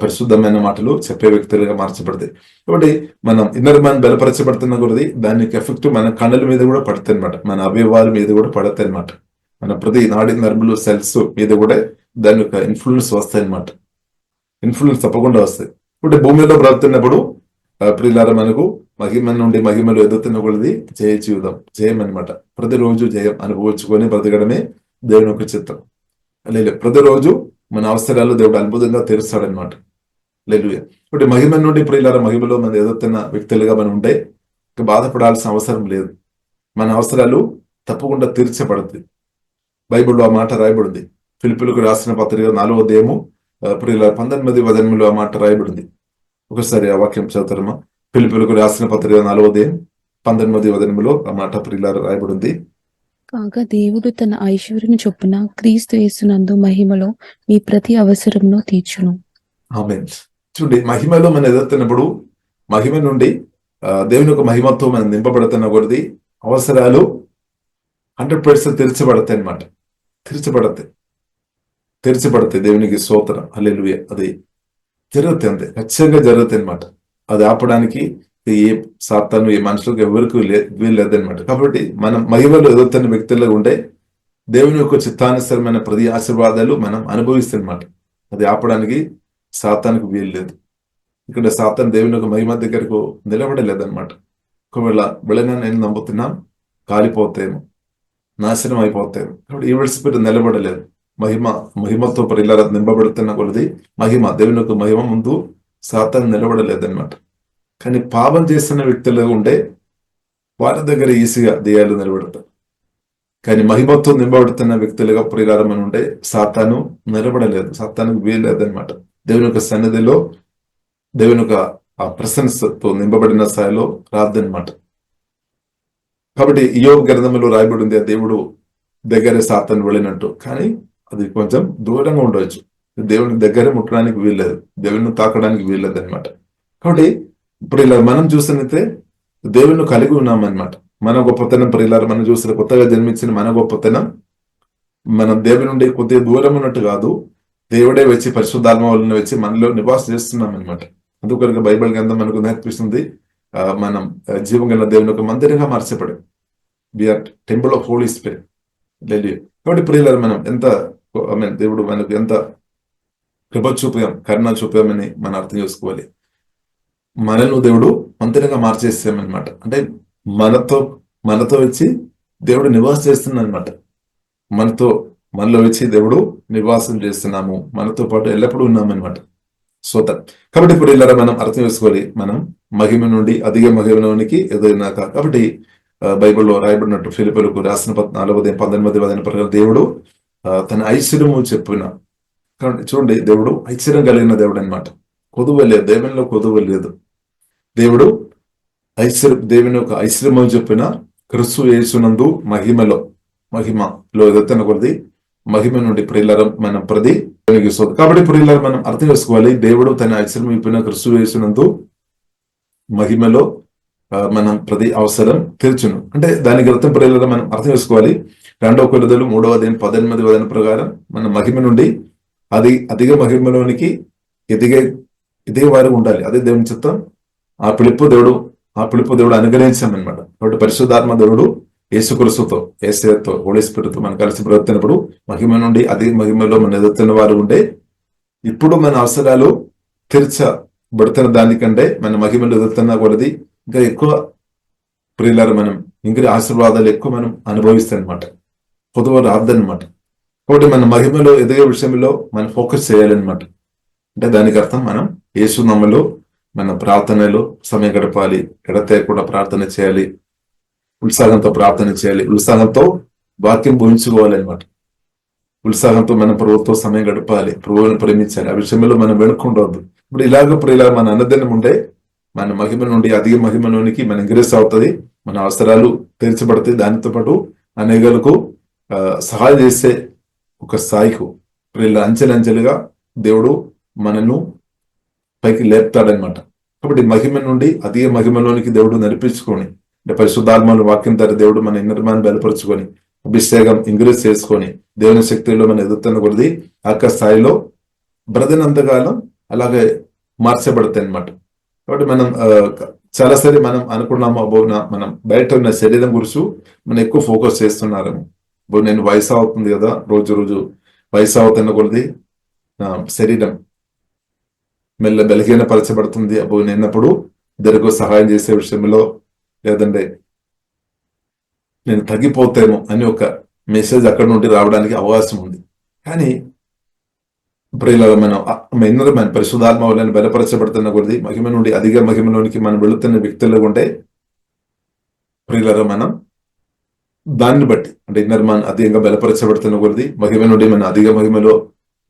పరిశుద్ధమైన మాటలు చెప్పే వ్యక్తులుగా మార్చబడతాయి. కాబట్టి మనం ఇన్నర్ మ్యాన్ బలపరచబడుతున్న కొలది దానికి ఎఫెక్ట్ మన కళ్ళల మీద కూడా పడతాయి అనమాట, మన అవయవాల మీద కూడా పడతాయి అనమాట, మన ప్రతి నాడి నర్ములు సెల్స్ మీద కూడా దాని యొక్క ఇన్ఫ్లుయెన్స్ వస్తాయి అనమాట. ఇన్ఫ్లుయెన్స్ తప్పకుండా వస్తాయి. ఇప్పుడు భూమిలో బ్రతున్నప్పుడు ప్రియులారా మనకు మహిమ నుండి మహిమలు ఎదుగుతున్న కొలది జయ జీవితం, జయం అనమాట. ప్రతిరోజు జయం అనుభవించుకొని బ్రతకడమే దేవుని యొక్క చిత్తం. లేదు, ప్రతిరోజు మన అవసరాలు దేవుడు అద్భుతంగా తీరుస్తాడనమాట. లేదు, ఇప్పుడు మహిమ నుండి ప్రియులారా మహిమలో మనం ఎదుగుతున్న వ్యక్తులుగా మనం ఉంటే బాధపడాల్సిన అవసరం లేదు. మన అవసరాలు తప్పకుండా తీర్చబడుతుంది. బైబిల్లో ఆ మాట రాయబడింది. ఫిలిప్పీయులకు రాసిన పత్రిక 4వ అధ్యాయము ప్రియులారా 19:18 ఆ మాట రాయబడింది. ఒకసారి ఆ వాక్యం చదువుతారమ్మా. ఫిలిప్పీయులకు రాసిన పత్రిక 4వ అధ్యాయం 19:18 ఆ మాట ప్రియులారా రాయబడింది. కాగా దేవుడు తన ఐశ్వర్యం చొప్పున క్రీస్తు యేసునందు మహిమలో మీ ప్రతి అవసరమును తీర్చును. ఆమేన్. చూడండి, మహిమలో మనం ఎదుగుతున్నప్పుడు మహిమ నుండి దేవుని యొక్క మహిమతో మనం నింపబడుతున్న కొద్ది అవసరాలు 100% తీర్చబడతాయి అనమాట. తీర్చబడతాయి. దేవునికి స్తోత్రం, హల్లెలూయా. అది జరుగుతాయి, అంతే, ఖచ్చితంగా జరుగుతాయి అనమాట. అది ఆపడానికి ఏ సాతాను, ఏ మనుషులకు ఎవరికి వీల్లేదనమాట. కాబట్టి మనం మహిమలో ఎదుగుతున్న వ్యక్తుల్లో ఉంటే దేవుని యొక్క చిత్తానుసరమైన ప్రతి ఆశీర్వాదాలు మనం అనుభవిస్తామన్నమాట. అది ఆపడానికి సాతానికి వీలు లేదు. ఇక్కడ సాతాను దేవుని యొక్క మహిమ దగ్గరకు నిలబడలేదన్నమాట. ఒకవేళ వెళ్ళినా నేను నమ్ముతున్నాం కాలిపోతాయేమో, నాశనం అయిపోతాయేమో. కాబట్టి ఈ విడిచిపెట్టి నిలబడలేదు. మహిమతో ప్రియులారా నింపబడుతున్న కొలది మహిమ, దేవుని యొక్క మహిమ ముందు సాతాను నిలబడలేదన్నమాట. కానీ పాపం చేస్తున్న వ్యక్తులు ఉంటే వారి దగ్గర ఈజీగా దెయ్యాలు నిలబడతారు. కానీ మహిమతో నింపబడుతున్న వ్యక్తులుగా ప్రియులారా మనం ఉంటే సాతాను నిలబడలేదు, సాతానుకు వీల్లేదన్నమాట. దేవుని యొక్క సన్నిధిలో దేవుని యొక్క ఆ ప్రెసెన్స్ తో నింపబడిన స్థాయిలో రాద్దనమాట. కాబట్టి యోబు గ్రంథంలో రాయబడింది, ఆ దేవుడు దగ్గరే సాతాను వెళ్ళినట్టు. కానీ అది కొంచెం దూరంగా ఉండవచ్చు. దేవుని దగ్గరే ముట్టడానికి వీల్లేదు, దేవుని తాకడానికి వీల్లేదు అనమాట. కాబట్టి ఇప్పుడు ఇలా మనం చూసినట్లయితే దేవుని కలిగి ఉన్నామన్నమాట. మన గొప్పతనం ప్రియులారా మనం చూసిన కొత్తగా జన్మించిన మన గొప్పతనం మనం దేవుని నుండి కొద్దిగా దూరం ఉన్నట్టు కాదు, దేవుడే వచ్చి పరిశుద్ధాత్మ వలన వచ్చి మనలో నివాసం చేస్తున్నాం అనమాట. అందుకొరకు బైబిల్ గ్రంథం మనకు నేర్పిస్తుంది, మనం జీవం గల దేవుని యొక్క మందిరంగా మార్చబడి we are temple of Holy Spirit. కాబట్టి ప్రియులారా మనం ఎంత దేవుడు మనకు ఎంత కృప చూపాం, కరుణ చూపామని మనం అర్థం చేసుకోవాలి. మనను దేవుడు మందిరంగా మార్చేసామన్నమాట. అంటే మనతో వచ్చి దేవుడు నివాసం చేస్తున్నాడు అనమాట. మనలో వచ్చి దేవుడు నివాసం చేస్తున్నాము, మనతో పాటు ఎల్లప్పుడూ ఉన్నామన్నమాట. కాబట్టి ఇప్పుడు ఇలా మనం అర్థం చేసుకోవాలి, మనం మహిమ నుండి అధిక మహిమలోనికి ఎదుగునాక. కాబట్టి బైబిల్లో రాయబడినట్టు ఫిలిప్పీయులకు రాసిన 4:19 ప్రకారం దేవుడు తన ఐశ్వర్యము చెప్పిన, చూడండి, దేవుడు ఐశ్వర్యం కలిగిన దేవుడు అనమాట. కొదువ లేదు, దేవునిలో కొదువ లేదు. దేవుడు దేవుని యొక్క ఐశ్వర్యము చెప్పిన క్రీస్తు యేసునందు మహిమలో మహిమలో ఎదుగుతున్న కొద్ది మహిమ నుండి ప్రియులారా మనం ప్రతి వెలిగిస్తుంది. కాబట్టి ప్రియులారా మనం అర్థం చేసుకోవాలి, దేవుడు తన ఐశ్వర్యం ఇప్పిన క్రీస్తు యేసునందు మహిమలో మనం ప్రతి అవసరం తీర్చును. అంటే దానికి అర్థం ప్రియులారా మనం అర్థం చేసుకోవాలి. 2 కొరింథీయులు 3:18 ప్రకారం మన మహిమ నుండి అధిక మహిమలోనికి ఎదిగే వారు ఉండాలి. అదే దేవుని చిత్తం. ఆ పిలుపు దేవుడు అనుగ్రహించామన్నమాట. కాబట్టి పరిశుద్ధాత్మ దేవుడు యేసుక్రీస్తుతో, యేసయ్యతో, హోలీ స్పిరిట్తో మనం కలిసి బ్రతుకుతున్నప్పుడు మహిమ నుండి అధిక మహిమలో మనం ఎదుగుతున్న వారు ఉంటే, ఇప్పుడు మన అవసరాలు తీర్చబడుతున్న దానికంటే మన మహిమలో ఎదుగుతున్న కొలది ఇంకా ఎక్కువ ప్రియులారా మనం ఇంకా ఆశీర్వాదాలు ఎక్కువ మనం అనుభవిస్తాం అనమాట. పొదువు రాద్దనమాట. కాబట్టి మన మహిమలో ఎదిగే విషయంలో మనం ఫోకస్ చేయాలన్నమాట. అంటే దానికి అర్థం మనం యేసు నామములో మన ప్రార్థనలో సమయం గడపాలి, ఎడతెగకుండా ప్రార్థన చేయాలి, ఉత్సాహంతో ప్రార్థన చేయాలి, ఉత్సాహంతో వాక్యం ఊహించుకోవాలన్నమాట. ఉత్సాహంతో మన ప్రభుత్వం సమయం గడపాలి, ప్రభువుని ప్రేమించాలి. ఆ విషయంలో మనం వెనుకుండవద్దు. ఇప్పుడు ఇలా మన అన్నదనం ఉంటే మన మహిమ నుండి అధిక మహిమలోనికి మనం ఇంగ్రెస్ అవుతుంది, మన అవసరాలు తీర్చబడతాయి. దానితో పాటు అనేకులకు సహాయం చేసే ఒక స్థాయికు ఇలా అంచెలంచెలుగా దేవుడు మనను పైకి లేపుతాడనమాట. కాబట్టి మహిమ నుండి అధిక మహిమలోనికి దేవుడు నడిపించుకొని, అంటే పరిశుద్ధాత్మను వాక్యం ద్వారా దేవుడు మన ఇన్నర్మాన్ని బలపరుచుకొని, అభిషేకం ఇంగ్రెస్ చేసుకొని, దేవుని శక్తిలో మనం ఎదుగుతున్న కొద్ది ఆ స్థాయిలో బ్రతినంతకాలం అలాగే మార్చబడతాయి అనమాట. కాబట్టి మనం చాలాసారి మనం అనుకున్నాము, మనం బయట ఉన్న శరీరం గురించి మనం ఎక్కువ ఫోకస్ చేస్తున్నాము. ఇప్పుడు నేను వయసు అవుతుంది కదా, రోజు వయసు అవుతున్న కొద్ది శరీరం మెల్ల బలహీనపరచబడుతుంది. నేనప్పుడు ఇద్దరికి సహాయం చేసే విషయంలో, లేదంటే నేను తగ్గిపోతేమో అని ఒక మెసేజ్ అక్కడ నుండి రావడానికి అవకాశం ఉంది. కానీ ఇప్పుడు ఇలా మన పరిశుద్ధాత్మ వలన బలపరచబడుతున్న కొద్ది మహిమ నుండి అధిక మహిమలోనికి మనం వెళుతున్న వ్యక్తులు ఉంటే, ప్రియులారా మనం దాన్ని బట్టి, అంటే ఇన్నర్ మ్యాన్ అధికంగా బలపరచబడుతున్న కొద్ది మహిమ నుండి మన అధిక మహిమలో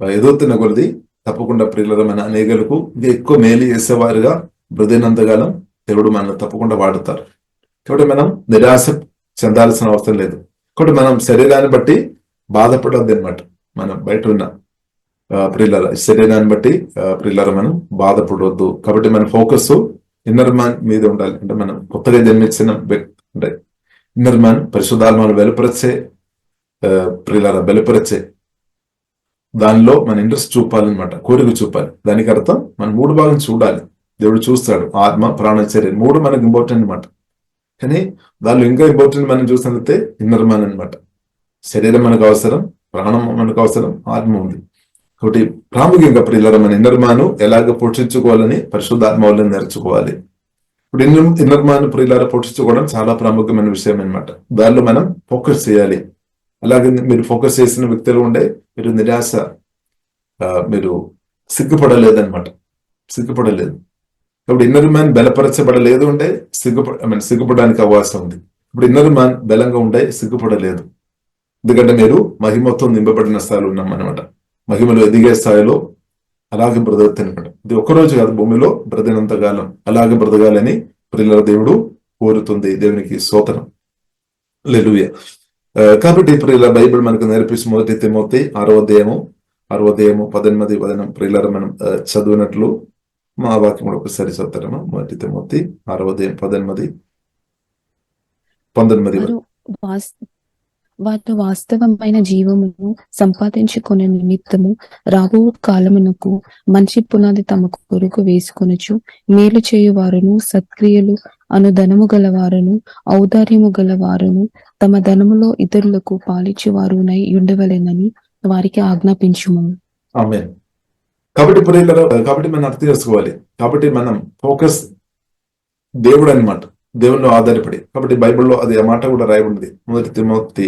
ఎదుగుతున్న కొద్ది తప్పకుండా ప్రియులారా మన అనేకులకు ఎక్కువ మేలు చేసేవారుగా బ్రతినంతకాలం దేవుడు మనల్ని తప్పకుండా వాడుతారు. కాబట్టి మనం నిరాశ చెందాల్సిన అవసరం లేదు. కాబట్టి మనం శరీరాన్ని బట్టి బాధపడద్దు అనమాట. మనం బయట ఉన్న ప్రియులారా శరీరాన్ని బట్టి ప్రియులారా మనం బాధపడవద్దు. కాబట్టి మన ఫోకస్ ఇన్నర్ మ్యాన్ మీద ఉండాలి. అంటే మనం కొత్తగా జన్మించిన వ్యక్తి, అంటే ఇన్నర్ మ్యాన్ పరిశుద్ధాత్మను బలపరిచే ప్రియులారా బలపరిచే దానిలో మన ఇంట్రెస్ట్ చూపాలన్నమాట, కోరిక చూపాలి. దానికి అర్థం మనం 3 భాగం చూడాలి. దేవుడు చూస్తాడు, ఆత్మ, ప్రాణ, శరీరం 3 మనకు ఇంపార్టెంట్ అనమాట. కానీ దానిలో ఇంకా ఇంపార్టెంట్ మనం చూసినట్లయితే ఇన్నర్ మ్యాన్ అనమాట. శరీరం మనకు అవసరం, ప్రాణం మనకు అవసరం, ఆత్మ ఉంది. కాబట్టి ప్రాముఖ్యంగా ప్రియులారా మన ఇన్నర్ మ్యాన్ ఎలాగ పోషించుకోవాలని పరిశుద్ధాత్మ వల్ల నేర్చుకోవాలి. ఇప్పుడు ఇన్నర్ మ్యాన్ ప్రియులారా పోషించుకోవడం చాలా ప్రాముఖ్యమైన విషయం అనమాట. దానిలో మనం ఫోకస్ చేయాలి. అలాగే మీరు ఫోకస్ చేసిన వ్యక్తులు ఉండే మీరు నిరాశ, మీరు సిగ్గుపడలేదన్నమాట, సిగ్గుపడలేదు. కాబట్టి ఇన్నర్ మ్యాన్ బలపరచబడలేదు అంటే సిగ్గుపడడానికి అవకాశం ఉంది. ఇప్పుడు ఇన్నర్ మ్యాన్ బలంగా ఉంటే సిగ్గుపడలేదు, ఎందుకంటే మీరు మహిమతో నింపబడిన స్థాయిలో ఉన్నాం అనమాట. మహిమలో ఎదిగే స్థాయిలో అలాగే బ్రతుకుతున్నమాట. ఇది ఒక్కరోజు కాదు, భూమిలో బ్రతినంతకాలం అలాగే బ్రతకాలని ప్రియులారా దేవుడు కోరుతుంది. దేవునికి స్తోత్రం, హల్లెలూయా. కాబట్టి ప్రియులారా బైబిల్ మనకు నేర్పిస్తుంది. 1 తిమోతి 6వ అధ్యాయము 18 ప్రియులారా మనం చదివినట్లు మా వాక్యం కూడా ఒకసారి చదువుతారమ్మా. 1 తిమోతి 6వ అధ్యాయం 18-19. వారు వాస్తవమైన జీవమును సంపాదించుకునే నిమిత్తము రాబో కాలమునకు మంచి పునాది తమ కొరకు వేసుకొనుచు మేలు చేయువారును, సత్క్రియలు అను ధనము గలవారును, ఔదార్యము గలవారును, తమ ధనములో ఇతరులకు పాలిచ్చువారునై ఉండవలెనని వారికి ఆజ్ఞాపించుము. ఆమేన్. కాబట్టి మనం అర్థం చేసుకోవాలి. కాబట్టి మనం ఫోకస్ దేవుడు అనమాట, దేవునిలో ఆధారపడి. కాబట్టి బైబిల్లో అది ఆ మాట కూడా రాయబడింది. 1 తిమోతి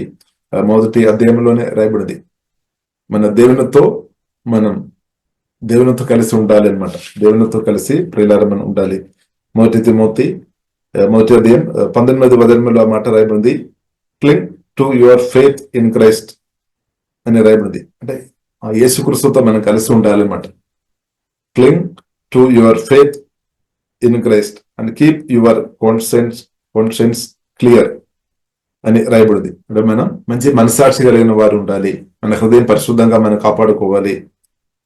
1వ అధ్యాయంలోనే రాయబడింది. మనం దేవునితో కలిసి ఉండాలి అనమాట. దేవునితో కలిసి ప్రియులారా మనం ఉండాలి. 1 తిమోతి 1వ అధ్యాయం 19 ఆ మాట రాయబడింది. క్లింగ్ to your faith in Christ అని రాయబడింది. అంటే ఆ యేసుక్రీస్తుతో మనం కలిసి ఉండాలన్నమాట. క్లింగ్ to your faith in Christ and keep your conscience clear. అని రాయబడింది. అంటే మనం మంచి మనసాక్షి కలిగిన వారు ఉండాలి, మన హృదయం పరిశుద్ధంగా మనం కాపాడుకోవాలి,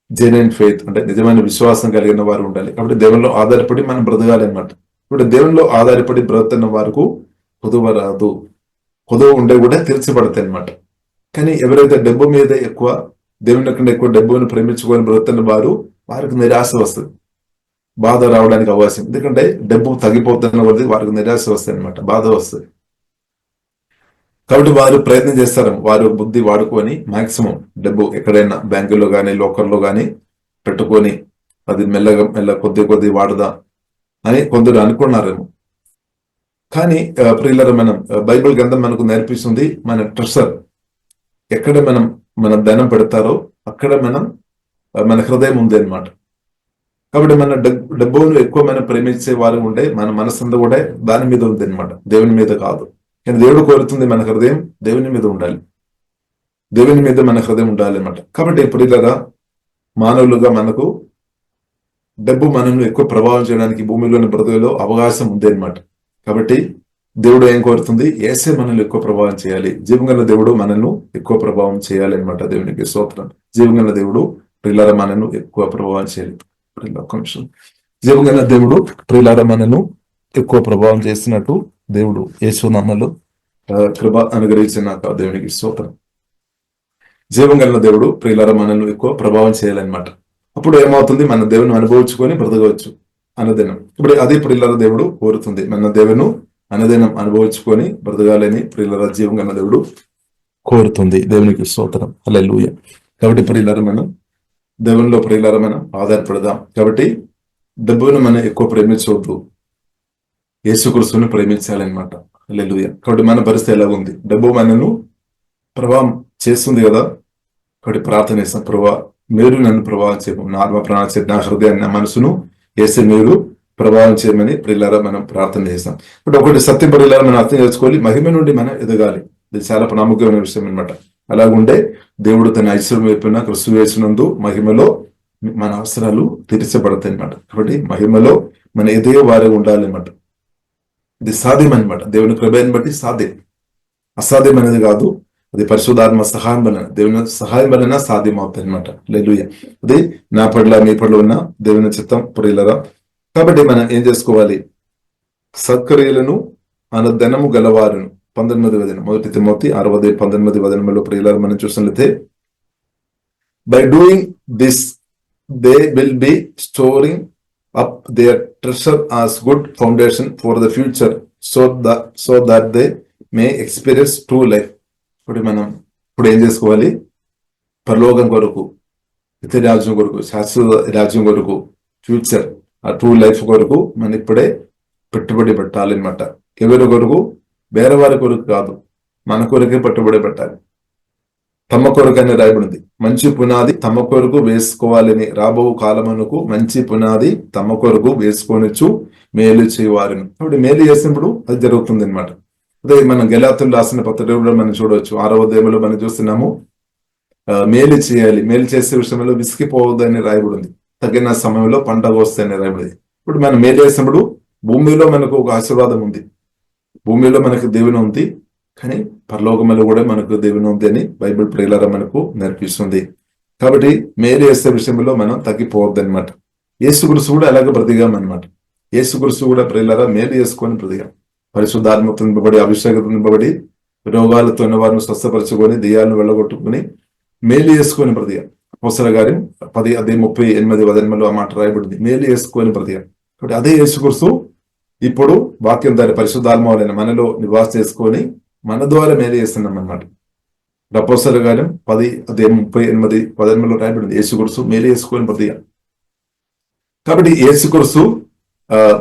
జెన్యున్ ఫెయిత్ అంటే నిజమైన విశ్వాసం కలిగిన వారు ఉండాలి. కాబట్టి దేవునిలో ఆధారపడి మనం బ్రతకాలి అన్నమాట. ఇప్పుడు దేవునిలో ఆధారపడి బ్రతున్న వారికి కొదువ రాదు, కొదువ ఉండే కూడా తీర్చబడతాయి అన్నమాట. కానీ ఎవరైతే డబ్బు మీద ఎక్కువ, దేవుని కంటే ఎక్కువ డబ్బును ప్రేమించుకొని బ్రతున్న వారికి నిరాశ వస్తుంది, బాధ రావడానికి అవకాశం. ఎందుకంటే డబ్బు తగ్గిపోతున్న కొద్దీ వారికి నిరాశ వస్తుంది అనమాట, బాధ వస్తుంది. కాబట్టి వారు ప్రయత్నం చేస్తారు, వారు బుద్ధి వాడుకొని మాక్సిమం డబ్బు ఎక్కడైనా బ్యాంకులో కానీ లోకల్లో కానీ పెట్టుకొని అది మెల్లగా కొద్ది వాడదా అని కొందరు అనుకున్నారేమో. కానీ ప్రియులారా, మనం బైబిల్ గ్రంథం మనకు నేర్పిస్తుంది, మన ట్రెషర్ ఎక్కడ మన ధనం పెడతారో అక్కడ మన హృదయం ఉంది అనమాట. కాబట్టి మన డబ్బును ఎక్కువ మనం ప్రేమించే వారు ఉండే మన మనసంతా కూడా దాని మీద ఉంది అనమాట, దేవుని మీద కాదు. కానీ దేవుడు కోరుతుంది మన హృదయం దేవుని మీద ఉండాలి, దేవుని మీద మన హృదయం ఉండాలి అనమాట. కాబట్టి ప్రియులారా, మానవులుగా మనకు డబ్బు మనల్ని ఎక్కువ ప్రభావం చేయడానికి భూమిలోని బ్రతుకులో అవకాశం ఉంది అనమాట. కాబట్టి దేవుడు ఏం కోరుతుంది, యేసే మనల్ని ఎక్కువ ప్రభావం చేయాలి, జీవంగల దేవుడు మనల్ని ఎక్కువ ప్రభావం చేయాలి అనమాట. దేవునికి స్తోత్రం. జీవంగల దేవుడు ప్రియులారా మనల్ని ఎక్కువ ప్రభావం చేయాలి. ఒక్క నిమిషం. జీవంగల దేవుడు ప్రియులారా మనల్ని ఎక్కువ ప్రభావం చేస్తున్నట్టు దేవుడు యేసు నామములో కృప అనుగ్రహించినాక దేవునికి స్తోత్రం. జీవంగల దేవుడు ప్రియులారా మనల్ని ఎక్కువ ప్రభావం చేయాలన్నమాట. అప్పుడు ఏమవుతుంది, మన దేవుని అనుభవించుకొని బ్రతకవచ్చు అనుదినం. ఇప్పుడు అది ప్రియులారా దేవుడు కోరుతుంది, మన దేవుని అనుదినం అనుభవించుకొని బ్రతకాలని ప్రియులారా జీవంగల దేవుడు కోరుతుంది. దేవునికి స్తోత్రం. హల్లెలూయా. కాబట్టి ప్రియులారా మనం దేవునిలో ప్రియులారా మనం ఆధారపడదాం. కాబట్టి డబ్బును మనం ఎక్కువ ప్రేమించవద్దు, యేసుక్రీస్తుని ప్రేమించాలన్నమాట. హల్లెలూయా. కాబట్టి మన పరిస్థితి ఎలాగుంది, డబ్బు మనను ప్రభావం చేస్తుంది కదా. కాబట్టి ప్రార్థన చేస్తాం, ప్రభా మీరు నన్ను ప్రభావం చేయము, నా ఆత్మ ప్రాణ నా హృదయాన్ని నా మనసును యేసే మీరు ప్రభావం చేయమని ప్రియులారా మనం ప్రార్థన చేస్తాం. ఇప్పుడు ఒకటి సత్యం ప్రియులారా మనం అర్థం చేసుకోవాలి, మహిమ నుండి మనం ఎదగాలి. ఇది చాలా ప్రాముఖ్యమైన విషయం అనమాట. అలాగుండే దేవుడు తన ఐశ్వర్యం వైపున క్రీస్తు యేసునందు మహిమలో మన అవసరాలు తీర్చబడతాయి అనమాట. కాబట్టి మహిమలో మన ఎదిగే వారే ఉండాలి అనమాట. ఇది సాధ్యం అనమాట, దేవుని కృపను బట్టి సాధ్యం, అసాధ్యం అనేది కాదు. అది పరిశుద్ధాత్మ సహాయం వలన, దేవుని సహాయం వలన సాధ్యం అవుతుంది అనమాట. హల్లెలూయా. అది నా పట్ల మీ పట్ల ఉన్న దేవుని చిత్తం ప్రియులారా. కాబట్టి మనం ఏం చేసుకోవాలి, సత్క్రియలను అనుదినము గలవారును 19వ వచనం, 1 తిమోతి 6:19 వచనంలో ప్రియులారా మనం చూసినట్లయితే, by doing this they will be storing up their treasure as good foundation for the future so that they may experience true life. ఇప్పుడు ఏం చేసుకోవాలి, పరలోకం కొరకు, ఇతర రాజ్యం కొరకు, శాశ్వత రాజ్యం కొరకు, ఫ్యూచర్ ఆ ట్రూ లైఫ్ కొరకు మనం ఇప్పుడే పెట్టుబడి పెట్టాలన్నమాట. ఎవరి కొరకు, వేరే వారి కొరకు కాదు, మన కొరకే పెట్టుబడి పెట్టాలి. తమ కొరకు అని రాయబడింది, మంచి పునాది తమ కొరకు వేసుకోవాలని, రాబో కాలమునకు మంచి పునాది తమ కొరకు వేసుకొనిచ్చు మేలు చేయవారిని. కాబట్టి మేలు చేసినప్పుడు అది జరుగుతుంది అనమాట. అదే మనం గలాతీయులు రాసిన పత్రికలో మనం చూడవచ్చు, 6వ అధ్యాయంలో మనం చూస్తున్నాము, మేలు చేయాలి, మేలు చేసే విషయంలో విసిగిపోవద్దని రాయబడింది, తగిన సమయంలో పంట వస్తాయని రాయబడింది. ఇప్పుడు మనం మేలు చేసినప్పుడు భూమిలో మనకు ఒక ఆశీర్వాదం ఉంది, భూమిలో మనకు దేవుని ఉంది, కానీ పరలోకములో కూడా మనకు దేవుని ఉంది అని బైబిల్ ప్రియులారా మనకు నేర్పిస్తుంది. కాబట్టి మేలు చేసే విషయంలో మనం తగ్గిపోవద్దు అనమాట. యేసుక్రీస్తు కూడా అలాగే బ్రతికామన్నమాట. యేసుక్రీస్తు కూడా ప్రియులారా మేలు చేసుకొని బ్రతికాం, పరిశుద్ధాత్మతో నింపబడి, అభిషేకంతో నింపబడి, రోగాలతో ఉన్న వారిని స్వస్థపరచుకొని, దెయ్యాలను వెళ్ళగొట్టుకుని మేలు చేసుకొని బ్రతికాం. అపోస్తలుల కార్యం 10:38 వచనంలో ఆ మాట రాయబడింది, మేలు చేసుకొని బ్రతికాం. కాబట్టి అదే యేసుక్రీస్తు ఇప్పుడు వాక్యం ద్వారా పరిశుద్ధాత్మ వలన మనలో నివాస చేసుకొని మన ద్వారా మేలు చేస్తున్నాం అన్నమాట. అపోస్తలుల కార్యం 10:38 వచనంలో రాయబడింది, యేసుక్రీస్తు మేలు చేసుకొని బ్రతికాం. కాబట్టి యేసుక్రీస్తు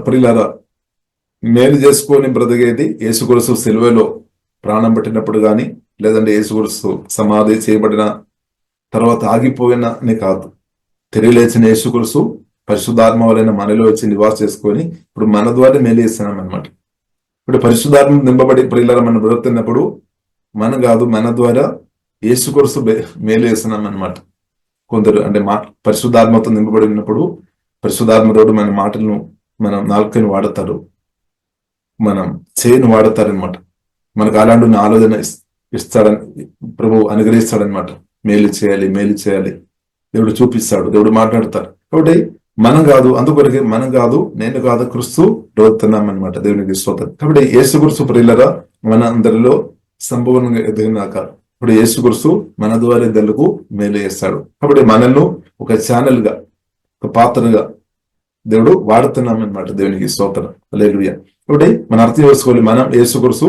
ప్రియులారా మేలు చేసుకొని బ్రతికేది, యేసుక్రీస్తు సిలువలో ప్రాణం పెట్టినప్పుడు కానీ, లేదంటే యేసుక్రీస్తు సమాధి చేయబడిన తర్వాత ఆగిపోయిననే కాదు, తిరిగి లేచిన యేసుక్రీస్తు పరిశుద్ధాత్మ వలన మనలో వచ్చి నివాస చేసుకొని ఇప్పుడు మన ద్వారా మేలు చేస్తున్నాం అనమాట. ఇప్పుడు పరిశుద్ధాత్మ నింపబడి ప్రియులారా మనం బ్రతుకుతున్నప్పుడు మనం కాదు, మన ద్వారా యేసుక్రీస్తు మేలు చేస్తున్నాం అనమాట. కొందరు అంటే పరిశుద్ధాత్మతో నింపబడి ఉన్నప్పుడు పరిశుద్ధాత్మతోడు మన మాటలను, మనం నాలుకని వాడతారు, మనం చేయను వాడతారనమాట. మనకు అలాంటి ఉన్న ఆలోచన ఇస్తాడని ప్రభు అనుగ్రహిస్తాడనమాట. మేలు చేయాలి, మేలు చేయాలి, దేవుడు చూపిస్తాడు, దేవుడు మాట్లాడతాడు. కాబట్టి మనం కాదు, అందుకొరకే మనం కాదు, నేను కాదు, క్రీస్తు రోతున్నాం అనమాట. దేవునికి స్తోత్రం. కాబట్టి యేసు క్రీస్తు ప్రియులరా మన అందరిలో సంపూర్ణంగా ఎదిగినాక ఇప్పుడు యేసు క్రీస్తు మన ద్వారా ఇద్దరులకు మేలు చేస్తాడు. కాబట్టి మనల్ని ఒక ఛానల్ గా, ఒక పాత్రగా దేవుడు వాడుతున్నాం అనమాట. దేవునికి స్తోత్రం. హల్లెలూయా. కాబట్టి మనం అర్థం చేసుకోవాలి, మనం యేసు క్రీస్తు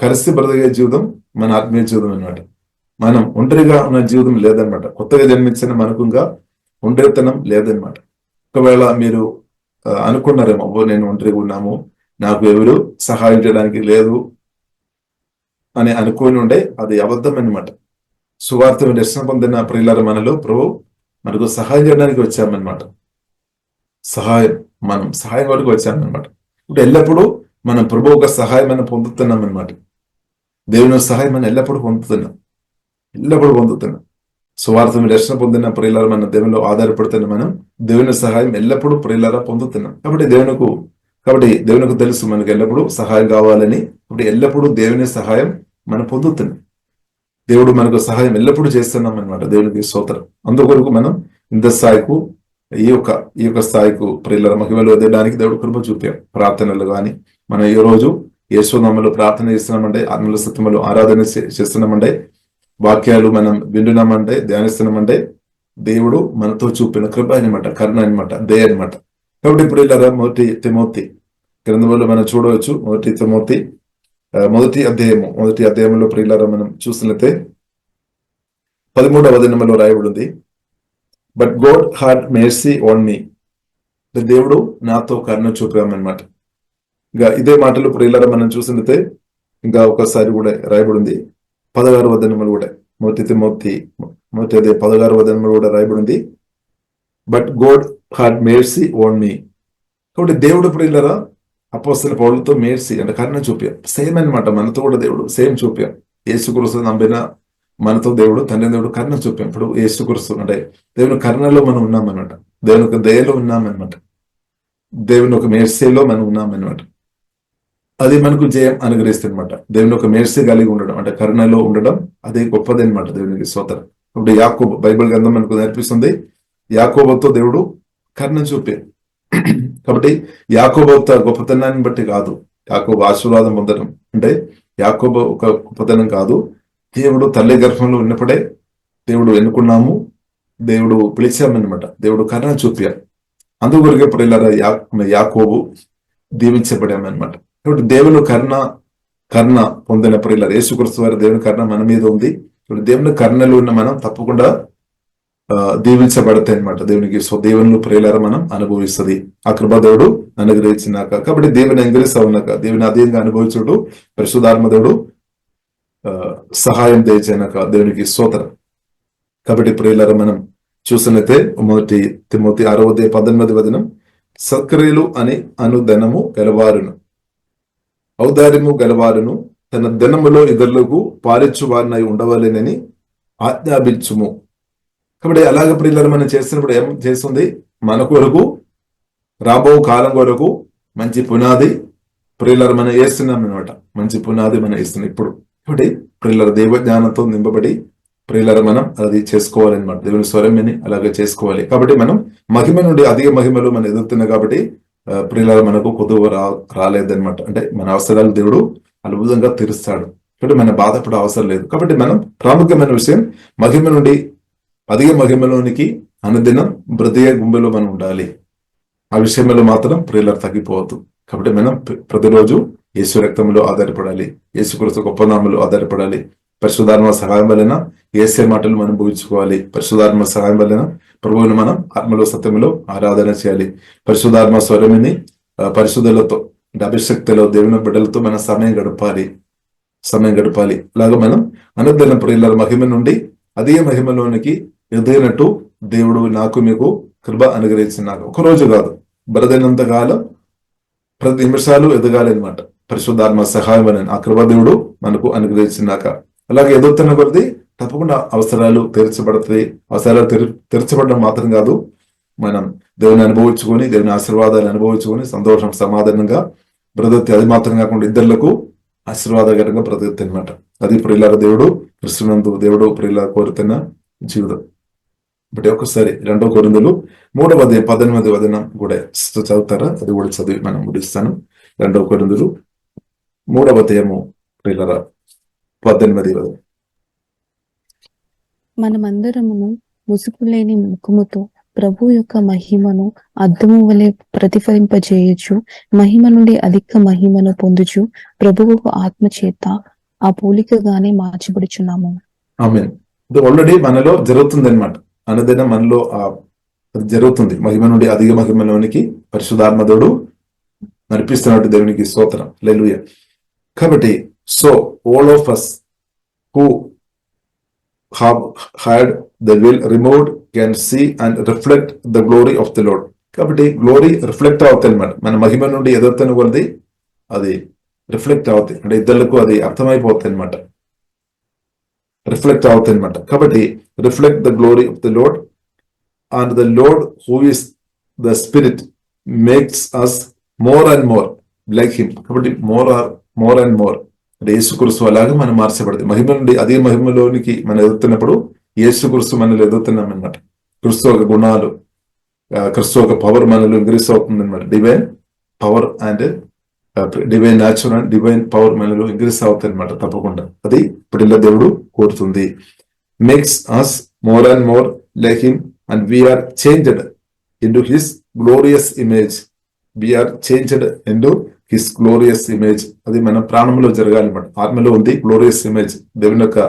కలిసి బ్రతికే జీవితం మన ఆత్మీయ జీవితం అనమాట. మనం ఒంటరిగా ఉన్న జీవితం లేదనమాట. కొత్తగా జన్మించిన మనకు ఇంకా ఒంటరితనం లేదనమాట. ఒకవేళ మీరు అనుకున్నారేమో, నేను ఒంటరిగా ఉన్నాము, నాకు ఎవరు సహాయం చేయడానికి లేదు అని అనుకుని ఉండే, అది అబద్ధం అనమాట. సువార్త రక్షణ పొందిన ప్రియులారా మనలో ప్రభు మనకు సహాయం చేయడానికి వచ్చామన్నమాట. మనం సహాయం వరకు వచ్చామన్నమాట. ఇప్పుడు ఎల్లప్పుడూ మనం ప్రభు ఒక సహాయం అని పొందుతున్నాం అనమాట. దేవుని సహాయం మనం ఎల్లప్పుడూ పొందుతున్నాం. సువార్త రక్షణ పొందిన ప్రియులారా మన దేవునిలో ఆధారపడుతున్న మనం దేవుని సహాయం ఎల్లప్పుడూ ప్రియులారా పొందుతున్నాం. కాబట్టి దేవునికి తెలుసు మనకు ఎల్లప్పుడూ సహాయం కావాలని. ఇప్పుడు ఎల్లప్పుడూ దేవుని సహాయం మనం పొందుతున్నాం. దేవుడు మనకు సహాయం ఎల్లప్పుడూ చేస్తున్నాం అనమాట. దేవునికి స్తోత్రం. అందుకొరకు మనం ఇంత స్థాయికు, ఈ యొక్క స్థాయికు ప్రియుల మహిమలో ఎదగడానికి దేవుడు కృప చూపాం. ప్రార్థనలు కానీ మనం ఈ రోజు యేసునామములో ప్రార్థన చేస్తున్నామంటే, ఆత్మల సత్యములో ఆరాధన చేస్తున్నామంటే, వాక్యాలు మనం వింటున్నామంటే, ధ్యానిస్తున్నామంటే దేవుడు మనతో చూపిన కృప అనమాట, కరుణ అనమాట, దయ అనమాట. కాబట్టి ఇప్పుడు ఇలా మొదటి తిమోతి గ్రంథంలో మనం చూడవచ్చు. మొదటి అధ్యాయంలో ప్రియులారా మనం చూసినట్లయితే 13వ వచనంలో రాయబడి ఉంది, but God had mercy on me. దేవుడు నాతో కరుణ చూపామన్నమాట. ఇంకా ఇదే మాటలు ప్రియులారా మనం చూసినట్లయితే ఇంకా ఒకసారి కూడా రాయబడి ఉంది 16వ వచనంలో కూడా. మొదటి 16వ వచనంలో కూడా రాయబడి ఉంది, but God had mercy on me. కాబట్టి దేవుడు ప్రియులారా అపోస్తల పౌలుతో మేర్సీ అంటే కరుణ చూపాం. సేమ్ అనమాట, మనతో కూడా దేవుడు సేమ్ చూపాం. యేసు క్రీస్తు నమ్మిన మనతో దేవుడు, తండ్రి దేవుడు కరుణ చూపాం. ఇప్పుడు యేసు క్రీస్తు అంటే దేవుని కరుణలో మనం ఉన్నామన్నమాట. దేవుని ఒక దయలో ఉన్నామన్నమాట. దేవుని ఒక మేర్సీలో మనం ఉన్నామన్నమాట. అది మనకు జయం అనుగ్రహిస్తుంది అనమాట. దేవుని ఒక మేర్సీ కలిగి ఉండడం అంటే కరుణలో ఉండడం, అది గొప్పది అనమాట. దేవునికి స్తోత్రం. ఇప్పుడు యాకోబు, బైబిల్ గ్రంథం మనకు నేర్పిస్తుంది, యాకోబుతో దేవుడు కరుణ చూపాం. కాబట్టి యాకోబు గొప్పతనాన్ని బట్టి కాదు, యాకోబు ఆశీర్వాదం పొందడం అంటే యాకోబు ఒక గొప్పతనం కాదు. దేవుడు తల్లి గర్భంలో ఉన్నప్పుడే దేవుడు ఎన్నుకున్నాము, దేవుడు పిలిచామన్నమాట. దేవుడు కరుణ చూపారు. అందుకొరకే ప్రియులారా యాకోబు దీవించబడామన్నమాట. కాబట్టి దేవుని కరుణ పొందిన ప్రియులారా యేసుక్రీస్తు వారి దేవుని కరుణ మన మీద ఉంది. ఇప్పుడు దేవుని కరుణలో ఉన్న మనం తప్పకుండా దీవించబడతాయి అనమాట. దేవునికి దేవుని ప్రియులారా మనం అనుభవిస్తుంది ఆ కృప దేవుడు అనుగ్రహించినాక. కాబట్టి దేవుని ఎంగరిస్తా ఉన్నాక, దేవుని అధీనంగా అనుభవించుడు పరిశుద్ధాత్మ దేవుడు సహాయం దయచేయనాక దేవునికి స్తోత్రం. కాబట్టి ప్రియులారా మనం చూసినట్లయితే మొదటి తిమోతి 6:18 సత్క్రియలు అను ధనము గలవారును ఔదార్యము గలవారును తన ధనములో ఇతరులకు పాలించు వారినై ఉండవలెనని ఆజ్ఞాపించుము. కాబట్టి అలాగే ప్రియులారా మనం చేస్తున్నప్పుడు ఏం చేస్తుంది, మన కొరకు రాబో కాలం కొరకు మంచి పునాది ప్రియులారా మనం వేస్తున్నాం అనమాట. మంచి పునాది మనం వేస్తున్నాం ఇప్పుడు. కాబట్టి ప్రియులారా దైవ జ్ఞానంతో నింపబడి ప్రియులారా మనం అది చేసుకోవాలన్నమాట. దేవుని స్వరమని అలాగే చేసుకోవాలి. కాబట్టి మనం మహిమ నుండి అధిక మహిమలు మనం ఎదుగుతున్నాం. కాబట్టి ప్రియులారా మనకు కొద్దువ రాలేదన్నమాట. అంటే మన అవసరాలు దేవుడు అద్భుతంగా తీరుస్తాడు. కాబట్టి మనం బాధపడే అవసరం లేదు. కాబట్టి మనం ప్రాముఖ్యమైన విషయం మహిమ నుండి అధిక మహిమలోనికి అనుదినం బ్రతికే గుంబెలో మనం ఉండాలి. ఆ విషయంలో మాత్రం ప్రియులారా తగ్గిపోవద్దు. కాబట్టి మనం ప్రతిరోజు యేసు రక్తంలో ఆధారపడాలి, యేసుక్రీస్తు గొప్ప నామములో ఆధారపడాలి. పరిశుద్ధాత్మ సహాయం వలన యేసే మాటలు మనం భూయించుకోవాలి. పరిశుద్ధాత్మ సహాయం వలన ప్రభువుని మనం ఆత్మలో సత్యములో ఆరాధన చేయాలి. పరిశుద్ధాత్మ స్వరమిని పరిశుద్ధులతో అభిషక్తిలో దేవుని బిడ్డలతో మనం సమయం గడపాలి. అలాగే మనం అనుదిన ప్రియులారా మహిమ నుండి అధిక మహిమలోనికి ఎదిగినట్టు దేవుడు నాకు మీకు కృప అనుగ్రహించినాక. ఒకరోజు కాదు, బరదైనంత కాలం ప్రతి నిమిషాలు ఎదగాలి అనమాట. పరిశుద్ధాత్మ సహాయం అని ఆ కృప దేవుడు మనకు అనుగ్రహించినాక అలాగే ఎదుగుతున్న కొద్దీ తప్పకుండా అవసరాలు తీర్చబడుతుంది. అవసరాలు తీర్చబడడం మాత్రం కాదు, మనం దేవుని అనుభవించుకొని, దేవుని ఆశీర్వాదాలు అనుభవించుకొని సంతోషం సమాధానంగా బ్రదర్తి. అది మాత్రం కాకుండా ఇద్దరులకు ఆశీర్వాదకరంగా బ్రతుకుతుంది అనమాట. అది ప్రియులార దేవుడు కృష్ణనందు దేవుడు ప్రియులార కోరుతున్న జీవితం. బట్ ఒకసారి 2 కొరింథీయులు 3వ అధ్యాయం 18వ వచనం కూడా చదువుతారా? అది కూడా చదివి మనం ముగిస్తాను. 2 కొరింథీయులు 3వ అధ్యాయము ప్రియులార 18వ వచనం. మనమందరము ముసుగులేని ముఖముతో ప్రభు యొక్క మహిమను అద్దము వలె ప్రతిఫలింపజేయచ్చు, మహిమ నుండి అధిక మహిమను పొందుచు ప్రభువుకు ఆత్మ చేత ఆ పోలికగానే మార్చబడుచున్నాము. ఆమేన్. ఇది ఆల్రెడీ మనలో జరుగుతుంది అనమాట. అనదైనా మనలో అది జరుగుతుంది. మహిమ నుండి అధిక మహిమలోనికి పరిశుద్ధాత్మదేవుడు నడిపిస్తున్నట్టు దేవునికి స్తోత్రం. హల్లెలూయా. కాబట్టి so all of us who have had the will removed can see and reflect the glory of the Lord. కాబట్టి గ్లోరీ రిఫ్లెక్ట్ అవుతుంది అనమాట. మన మహిమ నుండి ఎదుర్తను కొలది అది రిఫ్లెక్ట్ అవుతుంది, అంటే ఇద్దరులకు అది అర్థమైపోతుంది అనమాట, రిఫ్లెక్ట్ అవుతుంది అనమాట. కాబట్టి reflect the glory of the Lord and the Lord who is the spirit makes us more and more like him. కాబట్టి మోర్ అండ్ మోర్ అంటే యేసుక్రీస్తు అలాగా మనం మార్చబడింది. మహిమ నుండి అదే మహిమలోనికి మనం ఎదుగుతున్నప్పుడు యేసుక్రీస్తు మనలో ఎదుగుతున్నాం అనమాట. క్రీస్తు ఒక గుణాలు, క్రీస్తు ఒక పవర్ మనలో ఇంక్రీస్ అవుతుంది అనమాట. Divine power and divine natural and divine power మనలో ఇంక్రీస్ అవుతుంది అనమాట. తప్పకుండా అది ఇప్పుడు దేవుడు కోరుతుంది. Makes us more and more like him and we are changed into his glorious image. We are changed into his glorious image. అది మన ప్రాణంలో జరగాలి అనమాట. ఆత్మలో ఉంది గ్లోరియస్ ఇమేజ్. దేవుని యొక్క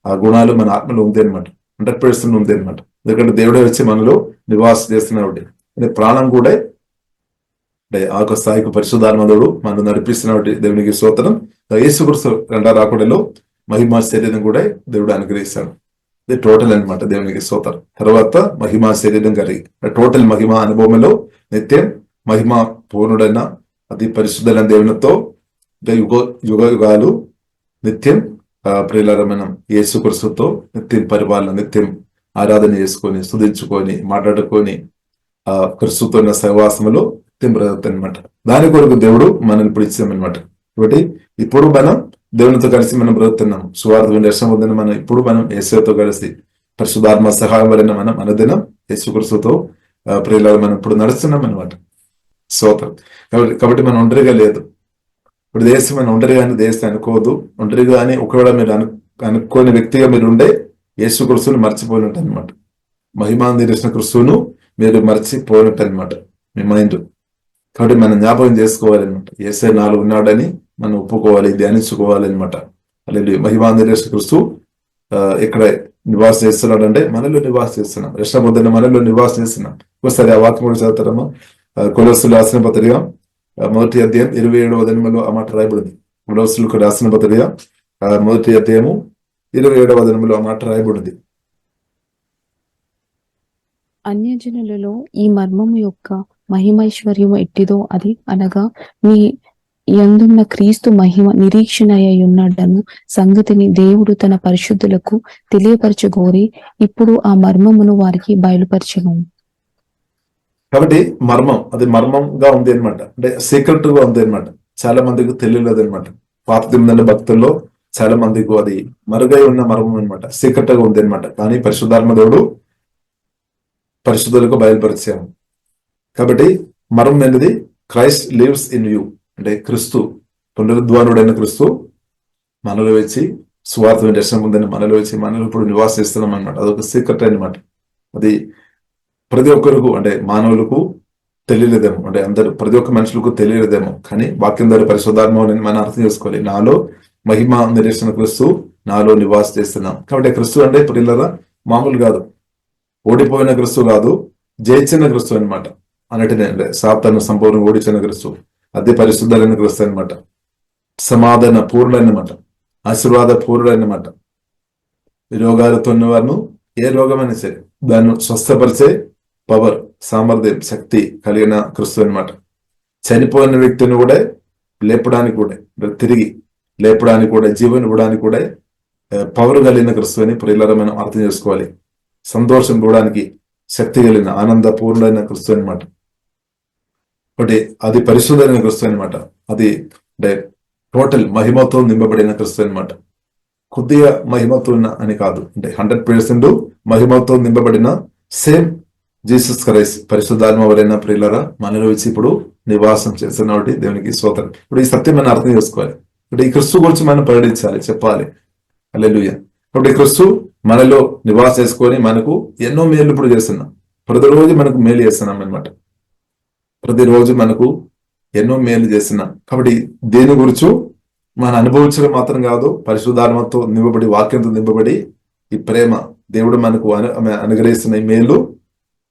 ఆ గుణాలు మన ఆత్మలో ఉంది అనమాట. 100% ఉంది అనమాట. ఎందుకంటే దేవుడే వచ్చి మనలో నివాసం చేస్తున్నాడు. అంటే ప్రాణం కూడా అంటే ఆ యొక్క స్థాయికి పరిశుద్ధాత్మదేవుడు మనం నడిపిస్తున్నాడు. దేవునికి స్తోత్రం. యేసుక్రీస్తు రెండో రాకడలో మహిమా శరీరం కూడా దేవుడు అనుగ్రహిస్తాడు. ఇది టోటల్ అనమాట. దేవునికి స్తోత్రం. తర్వాత మహిమా శరీరం కలిగి టోటల్ మహిమ అనుభవంలో నిత్యం మహిమ పూర్ణుడైన అతి పరిశుద్ధమైన దేవునితో యుగ యుగాలు నిత్యం ప్రియులారా మనం యేసుక్రీస్తుతో నిత్యం పరిపాలన, నిత్యం ఆరాధన చేసుకొని స్తుతించుకొని మాట్లాడుకొని క్రీస్తుతో సహవాసములో నిత్యం బ్రతుకుతాం అనమాట. దాని కొరకు దేవుడు మనల్ని ఇప్పుడు ఇచ్చామన్నమాట. కాబట్టి ఇప్పుడు మనం దేవునితో కలిసి మనం బ్రతుకుతున్నాం. సువార్త దర్శనం పొందిన మనం ఇప్పుడు మనం యేసుతో కలిసి పరిశుద్ధాత్మ సహాయం వలన మనం అనుదినం యేసుక్రీస్తుతో ప్రియులారా మనం ఇప్పుడు నడుస్తున్నాం అనమాట. స్తోత్రం. కాబట్టి మనం ఒంటరిగా లేదు. ఇప్పుడు దేశం మనం ఒంటరిగా అని దేశం అనుకోవద్దు. ఒంటరిగా అని ఒకవేళ మీరు అనుకోని వ్యక్తిగా మీరు ఉండే యేసుక్రీస్తును మర్చిపోయినట్టు అనమాట. మహిమా నిరీక్షణ క్రీస్తును మీరు మర్చిపోయినట్టు అనమాట మీ మైండ్. కాబట్టి మనం జ్ఞాపకం చేసుకోవాలన్నమాట. యేసే నాలో ఉన్నాడని మనం ఒప్పుకోవాలి, ధ్యానించుకోవాలి అనమాట. అలాగే మహిమా నిరీక్షణ క్రీస్తు ఇక్కడ నివాసం చేస్తున్నాడు అంటే మనలో నివాసం చేస్తున్నాం. రక్షణ పొందిన మనలో నివాసం చేస్తున్నాం. ఒకసారి ఆ వాక్యం కూడా చదువుతారమ్మా. కొలొస్సీయులకు రాసిన పత్రిక 1వ అధ్యాయం 27వ వచనంలో ఆ మాట రాయబడింది. కొలొస్సీయులకు రాసిన పత్రిక 1వ అధ్యాయము 27వ వచనంలో ఆ మాట రాయబడింది. అన్యజనులలో ఈ మర్మము యొక్క మహిమైశ్వర్యము ఎట్టిదో అది అనగా మీ యందున్న క్రీస్తు మహిమ నిరీక్షణయ్యున్నాడను సంగతిని దేవుడు తన పరిశుద్ధులకు తెలియపరచగోరి ఇప్పుడు ఆ మర్మమును వారికి బయలుపరచెను. కాబట్టి మర్మం అది మర్మంగా ఉంది అనమాట. అంటే సీక్రెట్ గా ఉంది అనమాట. చాలా మందికి తెలియలేదు అనమాట. పాత నిబంధన భక్తుల్లో చాలా మందికి అది మరుగై ఉన్న మర్మం అనమాట. సీక్రెట్ గా ఉంది అనమాట. కానీ పరిశుద్ధాత్మ దేవుడు పరిశుద్ధులకు బయలుపరిచాము. కాబట్టి మర్మం అనేది క్రైస్ట్ లివ్స్ ఇన్ యూ. అంటే క్రీస్తు పునరుద్ధానుడైన క్రీస్తు మనలో వచ్చి సువార్త దర్శనం పొందిన మనలో వచ్చి మనలో ఇప్పుడు నివాసిస్తున్నాం అనమాట. అదొక సీక్రెట్ అనమాట. అది ప్రతి ఒక్కరికి అంటే మానవులకు తెలియలేదేమో, అంటే అందరు ప్రతి ఒక్క మనుషులకు తెలియలేదేమో. కానీ వాక్యం ద్వారా పరిశుద్ధాత్మ మనం అర్థం చేసుకోవాలి. నాలో మహిమ నిరీక్షణ క్రీస్తు నాలో నివాసం చేస్తున్నాం. కాబట్టి క్రీస్తు అంటే ఇప్పుడు మామూలు కాదు, ఓడిపోయిన క్రీస్తు కాదు, జయించిన క్రీస్తు అనమాట. అన్నట్టునే అంటే సాతాను సంపూర్ణ ఓడించిన క్రీస్తు. అదే పరిశుద్ధమైన క్రీస్తు అనమాట. సమాధాన పూర్ణుడన్నమాట, ఆశీర్వాద పూర్ణుడన్నమాట. రోగాలతో ఉన్నవారు ఏ రోగమైనా సరే దాన్ని స్వస్థపరిచే పవర్, సామర్థ్యం, శక్తి కలిగిన క్రీస్తు అనమాట. చనిపోయిన వ్యక్తిని కూడా లేపడానికి కూడా, తిరిగి లేపడానికి కూడా, జీవనం ఇవ్వడానికి కూడా పవర్ కలిగిన క్రీస్తు అని ప్రియులారా మనం అర్థం చేసుకోవాలి. సంతోషం ఇవ్వడానికి శక్తి కలిగిన ఆనంద పూర్ణుడైన క్రీస్తు అనమాట. ఒకటి అది పరిశుద్ధమైన క్రీస్తు అనమాట. అది అంటే టోటల్ మహిమతో నింపబడిన క్రీస్తు అన్నమాట. కొద్దిగా మహిమతో ఉన్న అని కాదు, అంటే 100% మహిమతో నింపబడిన సేమ్ జీసస్ క్రైస్ట్ పరిశుద్ధాత్మ వలన ప్రియులారా మనలో వచ్చి ఇప్పుడు నివాసం చేస్తున్నటువంటి దేవునికి స్తోత్రం. ఇప్పుడు ఈ సత్యం మనం అర్థం చేసుకోవాలి. ఇప్పుడు ఈ క్రీస్తు గురించి మనం ప్రకటించాలి, చెప్పాలి. హల్లెలూయా. ఇప్పుడు ఈ క్రీస్తు మనలో నివాసం చేసుకొని మనకు ఎన్నో మేలు ఇప్పుడు చేస్తున్నాం. ప్రతిరోజు మనకు మేలు చేస్తున్నాం అనమాట. ప్రతిరోజు మనకు ఎన్నో మేలు చేస్తున్నాం. కాబట్టి దేని గురించి మనం అనుభవించడం మాత్రం కాదు, పరిశుద్ధాత్మతో నింపబడి, వాక్యంతో నింపబడి, ఈ ప్రేమ దేవుడు మనకు అనుగ్రహిస్తున్న ఈ మేలు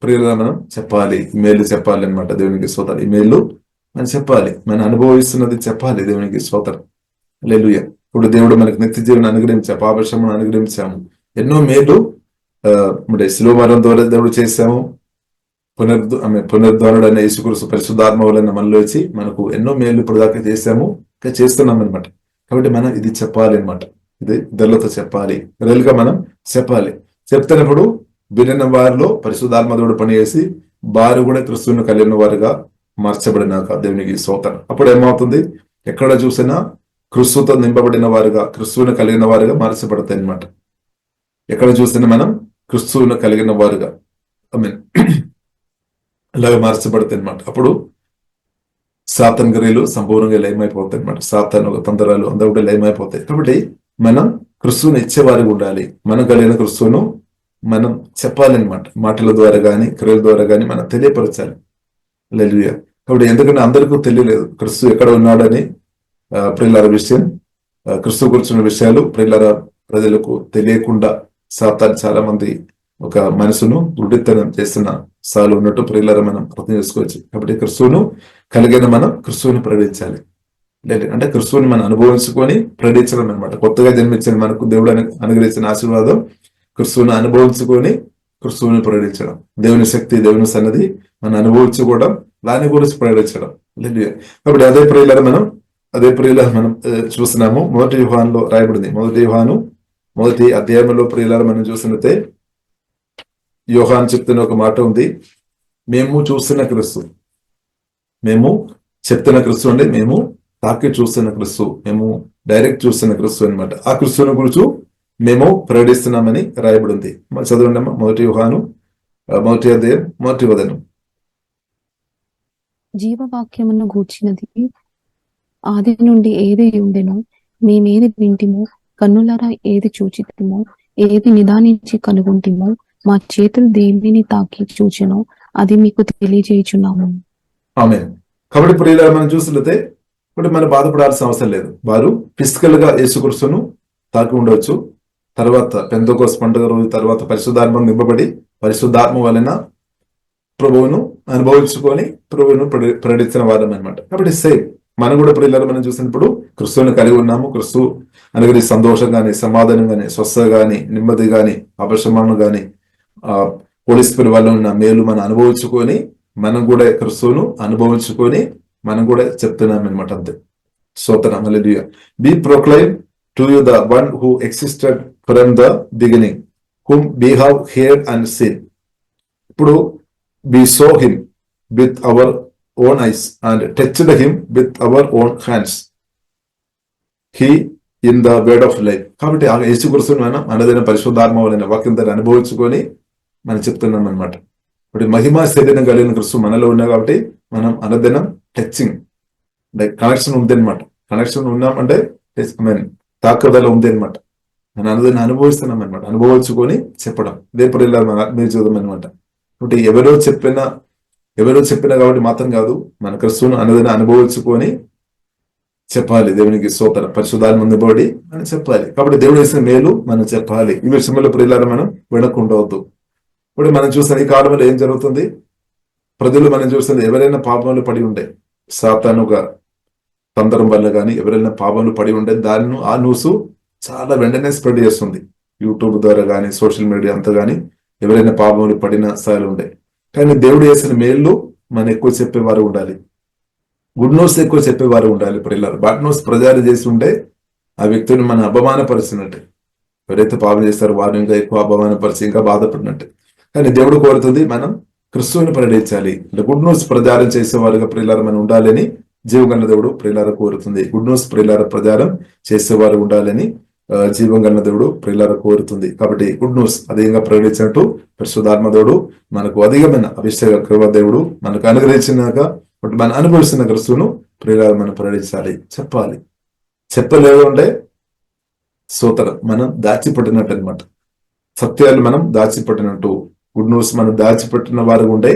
ప్రియులుగా మనం చెప్పాలి. ఈ మేలు చెప్పాలి అనమాట. దేవునికి స్తోత్రం. ఈ మేలు మనం చెప్పాలి, మనం అనుభవిస్తున్నది చెప్పాలి. దేవునికి స్తోత్రం. హల్లెలూయా. ఇప్పుడు దేవుడు మనకు నిత్య జీవనం అనుగ్రహించాము, పాపక్షమను అనుగ్రహించాము, ఎన్నో మేలు శిలువ మరణం ద్వారా దేవుడు చేశాము. పునరుద్ధరణుడు అనే యేసుక్రీస్తు పరిశుద్ధాత్మ వలన మనలో వచ్చి మనకు ఎన్నో మేలు ఇప్పుడు దాకా చేశాము, ఇంకా చేస్తున్నాం అనమాట. కాబట్టి మనం ఇది చెప్పాలి అనమాట. ఇది ఇతరులతో చెప్పాలి, రియల్గా మనం చెప్పాలి. చెప్తున్నప్పుడు వినిన వారిలో పరిశుద్ధాత్మ దేవుడు పనిచేసి వారు కూడా క్రీస్తును కలిగిన వారుగా మార్చబడినాక దేవునికి స్తోత్రం. అప్పుడు ఏమవుతుంది? ఎక్కడ చూసినా క్రీస్తుతో నింపబడిన వారుగా, క్రీస్తువును కలిగిన వారుగా మార్చబడతాయి అనమాట. ఎక్కడ చూసినా మనం క్రీస్తువును కలిగిన వారుగా అలాగే మార్చబడతాయి అనమాట. అప్పుడు సాతాను క్రియలు సంపూర్ణంగా లయమైపోతాయి అనమాట. సాతాను తంత్రాలు అందరూ కూడా లయమైపోతాయి. కాబట్టి మనం క్రీస్తువును ఇచ్చేవారిగా ఉండాలి. మనం కలిగిన క్రీస్తువును మనం చెప్పాలన్నమాట. మాటల ద్వారా కానీ క్రియల ద్వారా కానీ మనం తెలియపరచాలి. హల్లెలూయా. కాబట్టి ఎందుకంటే అందరికీ తెలియలేదు క్రీస్తు ఎక్కడ ఉన్నాడని. ప్రియులార విషయం, క్రీస్తు కూర్చున్న విషయాలు ప్రియులార ప్రజలకు తెలియకుండా సాతాను చాలా మంది ఒక మనసును గుడ్డితనం చేస్తున్న సార్లు ఉన్నట్టు ప్రియులార మనం అర్థం చేసుకోవచ్చు. కాబట్టి క్రీస్తువును కలిగిన మనం క్రీస్తువుని ప్రకటించాలి. అంటే క్రీస్తువుని మనం అనుభవించుకొని ప్రకటించడం అనమాట. కొత్తగా జన్మించిన మనకు దేవుడు అనుగ్రహించిన ఆశీర్వాదం క్రీస్తువుని అనుభవించుకొని క్రీస్తువుని ప్రకటించడం. దేవుని శక్తి, దేవుని సన్నది మనం అనుభవించుకోవడం, దాని గురించి ప్రకటించడం. కాబట్టి అదే ప్రియులారా మనం చూస్తున్నాము. మొదటి యోహానులో రాయబడింది. మొదటి అధ్యాయంలో ప్రియులారా మనం చూసినట్టే యోహాను చెప్తున్న ఒక మాట ఉంది. మేము చూస్తున్న క్రీస్తు, మేము చెప్తున్న క్రీస్తు అంటే మేము తాకి చూస్తున్న క్రీస్తు, మేము డైరెక్ట్ చూస్తున్న క్రీస్తు అనమాట. ఆ క్రీస్తుని గురించి మేము ప్రకటిస్తున్నామని రాయబడింది. చదవండి అమ్మా. మొదటి యోహాను మొదటి అధ్యాయం మొదటి వదనం. జీవవాక్యమును గూర్చినది ఆది నుండి ఏది ఉండెనో, మేమేది వింటిమో, కన్నులారా ఏది చూచితిమో, ఏది నిదానించి కనుగొంటిమో, మా చేతులు దేనిని తాకి చూచెనో అది మీకు తెలియజేయుచున్నాము. ఆమేన్. కాబట్టి ప్రియులారా మనం చూసినట్లయితే ఇప్పుడు మనం బాధపడాల్సిన అవసరం లేదు. వారు ఫిజికల్ గా యేసుక్రీస్తును తాకి ఉండవచ్చు. తర్వాత పెంతెకోస్తు పండుగ రోజు తర్వాత పరిశుద్ధాత్మ నింపబడి పరిశుద్ధాత్మ వలన ప్రభువును అనుభవించుకొని ప్రభువును ప్రకటించిన వారం అనమాట. కాబట్టి సేమ్ మనం కూడా ప్రియులారా మనం చూసినప్పుడు క్రీస్తుని కలిగి ఉన్నాము. క్రీస్తు అనుగ్రహి సంతోషం గాని, సమాధానం గాని, స్వస్థత గాని, నెమ్మది గాని, అపశమనం గాని, పోలీసు వల్ల ఉన్న మేలు మనం అనుభవించుకొని మనం కూడా క్రీస్తును అనుభవించుకొని మనం కూడా చెప్తున్నాం అనమాట. అంతే. స్తోత్రం. హల్లెలూయా. Be proclaim to you the one who existed from the beginning, whom we have heard and seen. ఇప్పుడు we saw him with our own eyes and touched him with our own hands. He in the word of life. కాబట్టి ఆ యేసుక్రీస్తును మనం అనుదిన పరిశుద్ధాత్మ వలన వాక్యం ద్వారా అనుభవించుకొని మనం చెప్తున్నాం అనమాట. ఇప్పుడు మహిమ శరీరం కలిగిన క్రీస్తు మనలో ఉన్నా కాబట్టి మనం అనుదినం టచింగ్ లైక్ కనెక్షన్ ఉంది అనమాట. కనెక్షన్ ఉన్నామంటే తాకదల ఉంది అనమాట. మనం అనుదిన అనుభవిస్తున్నాం అనమాట. అనుభవించుకొని చెప్పడం. ఇదే ప్రియులారా మీరు చూద్దాం అనమాట. కాబట్టి ఎవరో చెప్పినా కాబట్టి మాత్రం కాదు, మన క్రీస్తును అనుదిన అనుభవించుకొని చెప్పాలి. దేవునికి స్తోత్రం. పరిశుద్ధాత్మ నింపబడి అని చెప్పాలి. కాబట్టి దేవుడు చేసిన మేలు మనం చెప్పాలి. ఈ విషయంలో ప్రియులారా మనం వెనక్కుండవద్దు. ఇప్పుడు మనం చూసిన ఈ కాలంలో ఏం జరుగుతుంది? ప్రజలు మనం చూస్తుంది ఎవరైనా పాపంలో పడి ఉంటే, సాతాను ఒక తంత్రం వల్ల కానీ ఎవరైనా పాపంలో పడి ఉంటే దాన్ని ఆ న్యూస్ చాలా వెంటనే స్ప్రెడ్ చేస్తుంది. యూట్యూబ్ ద్వారా కానీ సోషల్ మీడియా అంతా కానీ ఎవరైనా పాపంలో పడిన స్థాయిలో ఉండే. కానీ దేవుడు చేసిన మేలు మనం ఎక్కువ చెప్పేవారు ఉండాలి. గుడ్ న్యూస్ ఎక్కువ చెప్పేవారు ఉండాలి. ప్రియులారా బ్యాడ్ న్యూస్ ప్రచారం చేసి ఉంటే ఆ వ్యక్తిని మనం అపమానపరిచినట్టు. ఎవరైతే పాపం చేస్తారో వారిని ఇంకా ఎక్కువ అపమానపరిచి ఇంకా బాధపడినట్టు. కానీ దేవుడు కోరుతుంది మనం క్రీస్తుని ప్రకటించాలి. గుడ్ న్యూస్ ప్రచారం చేసేవారుగా ప్రియులారా మనం ఉండాలని జీవం దేవుడు ప్రియులార కోరుతుంది. గుడ్ న్యూస్ ప్రియులార ప్రచారం చేసేవారు ఉండాలని జీవం దేవుడు ప్రియులార కోరుతుంది. కాబట్టి గుడ్ న్యూస్ అధికంగా ప్రకటించినట్టు పరిశుద్ధాత్మ దేవుడు మనకు అధికమైన అభిషేక కృప దేవుడు మనకు అనుగ్రహించినాక మనం అనుభవిస్తున్న క్రిస్తువును ప్రియులార మనం ప్రకటించాలి, చెప్పాలి. చెప్పలేదు అంటే సోదరం మనం దాచిపెట్టినట్టు అనమాట. సత్యాలు మనం దాచిపెట్టినట్టు, గుడ్ న్యూస్ మనం దాచిపెట్టిన వారు ఉంటే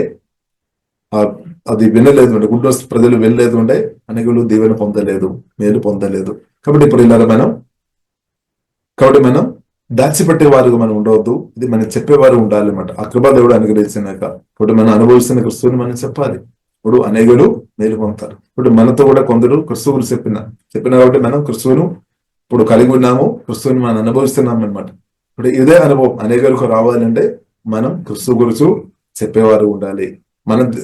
అది వినలేదు అంటే, గుడ్ న్యూస్ ప్రజలు వినలేదు అంటే అనేకులు దీవెన పొందలేదు, మేలు పొందలేదు. కాబట్టి ఇప్పుడు ఇలా మనం దాచిపెట్టే వారుగా మనం ఉండవద్దు, ఇది మనం చెప్పేవారు ఉండాలి అన్నమాట. ఆ కృపా దేవుడు అనుగ్రహించినాక ఇప్పుడు మనం అనుభవిస్తున్న క్రిస్తువుని మనం చెప్పాలి. ఇప్పుడు అనేకులు మేలు పొందుతారు. ఇప్పుడు మనతో కూడా కొందరు క్రిస్తువు గురించి చెప్పిన కాబట్టి మనం క్రిస్తువును ఇప్పుడు కలిగి ఉన్నాము, క్రిస్తువుని మనం అనుభవిస్తున్నాం అనమాట. ఇప్పుడు ఇదే అనుభవం అనేకులకు రావాలంటే మనం క్రిస్తువు గురించి చెప్పేవారు ఉండాలి.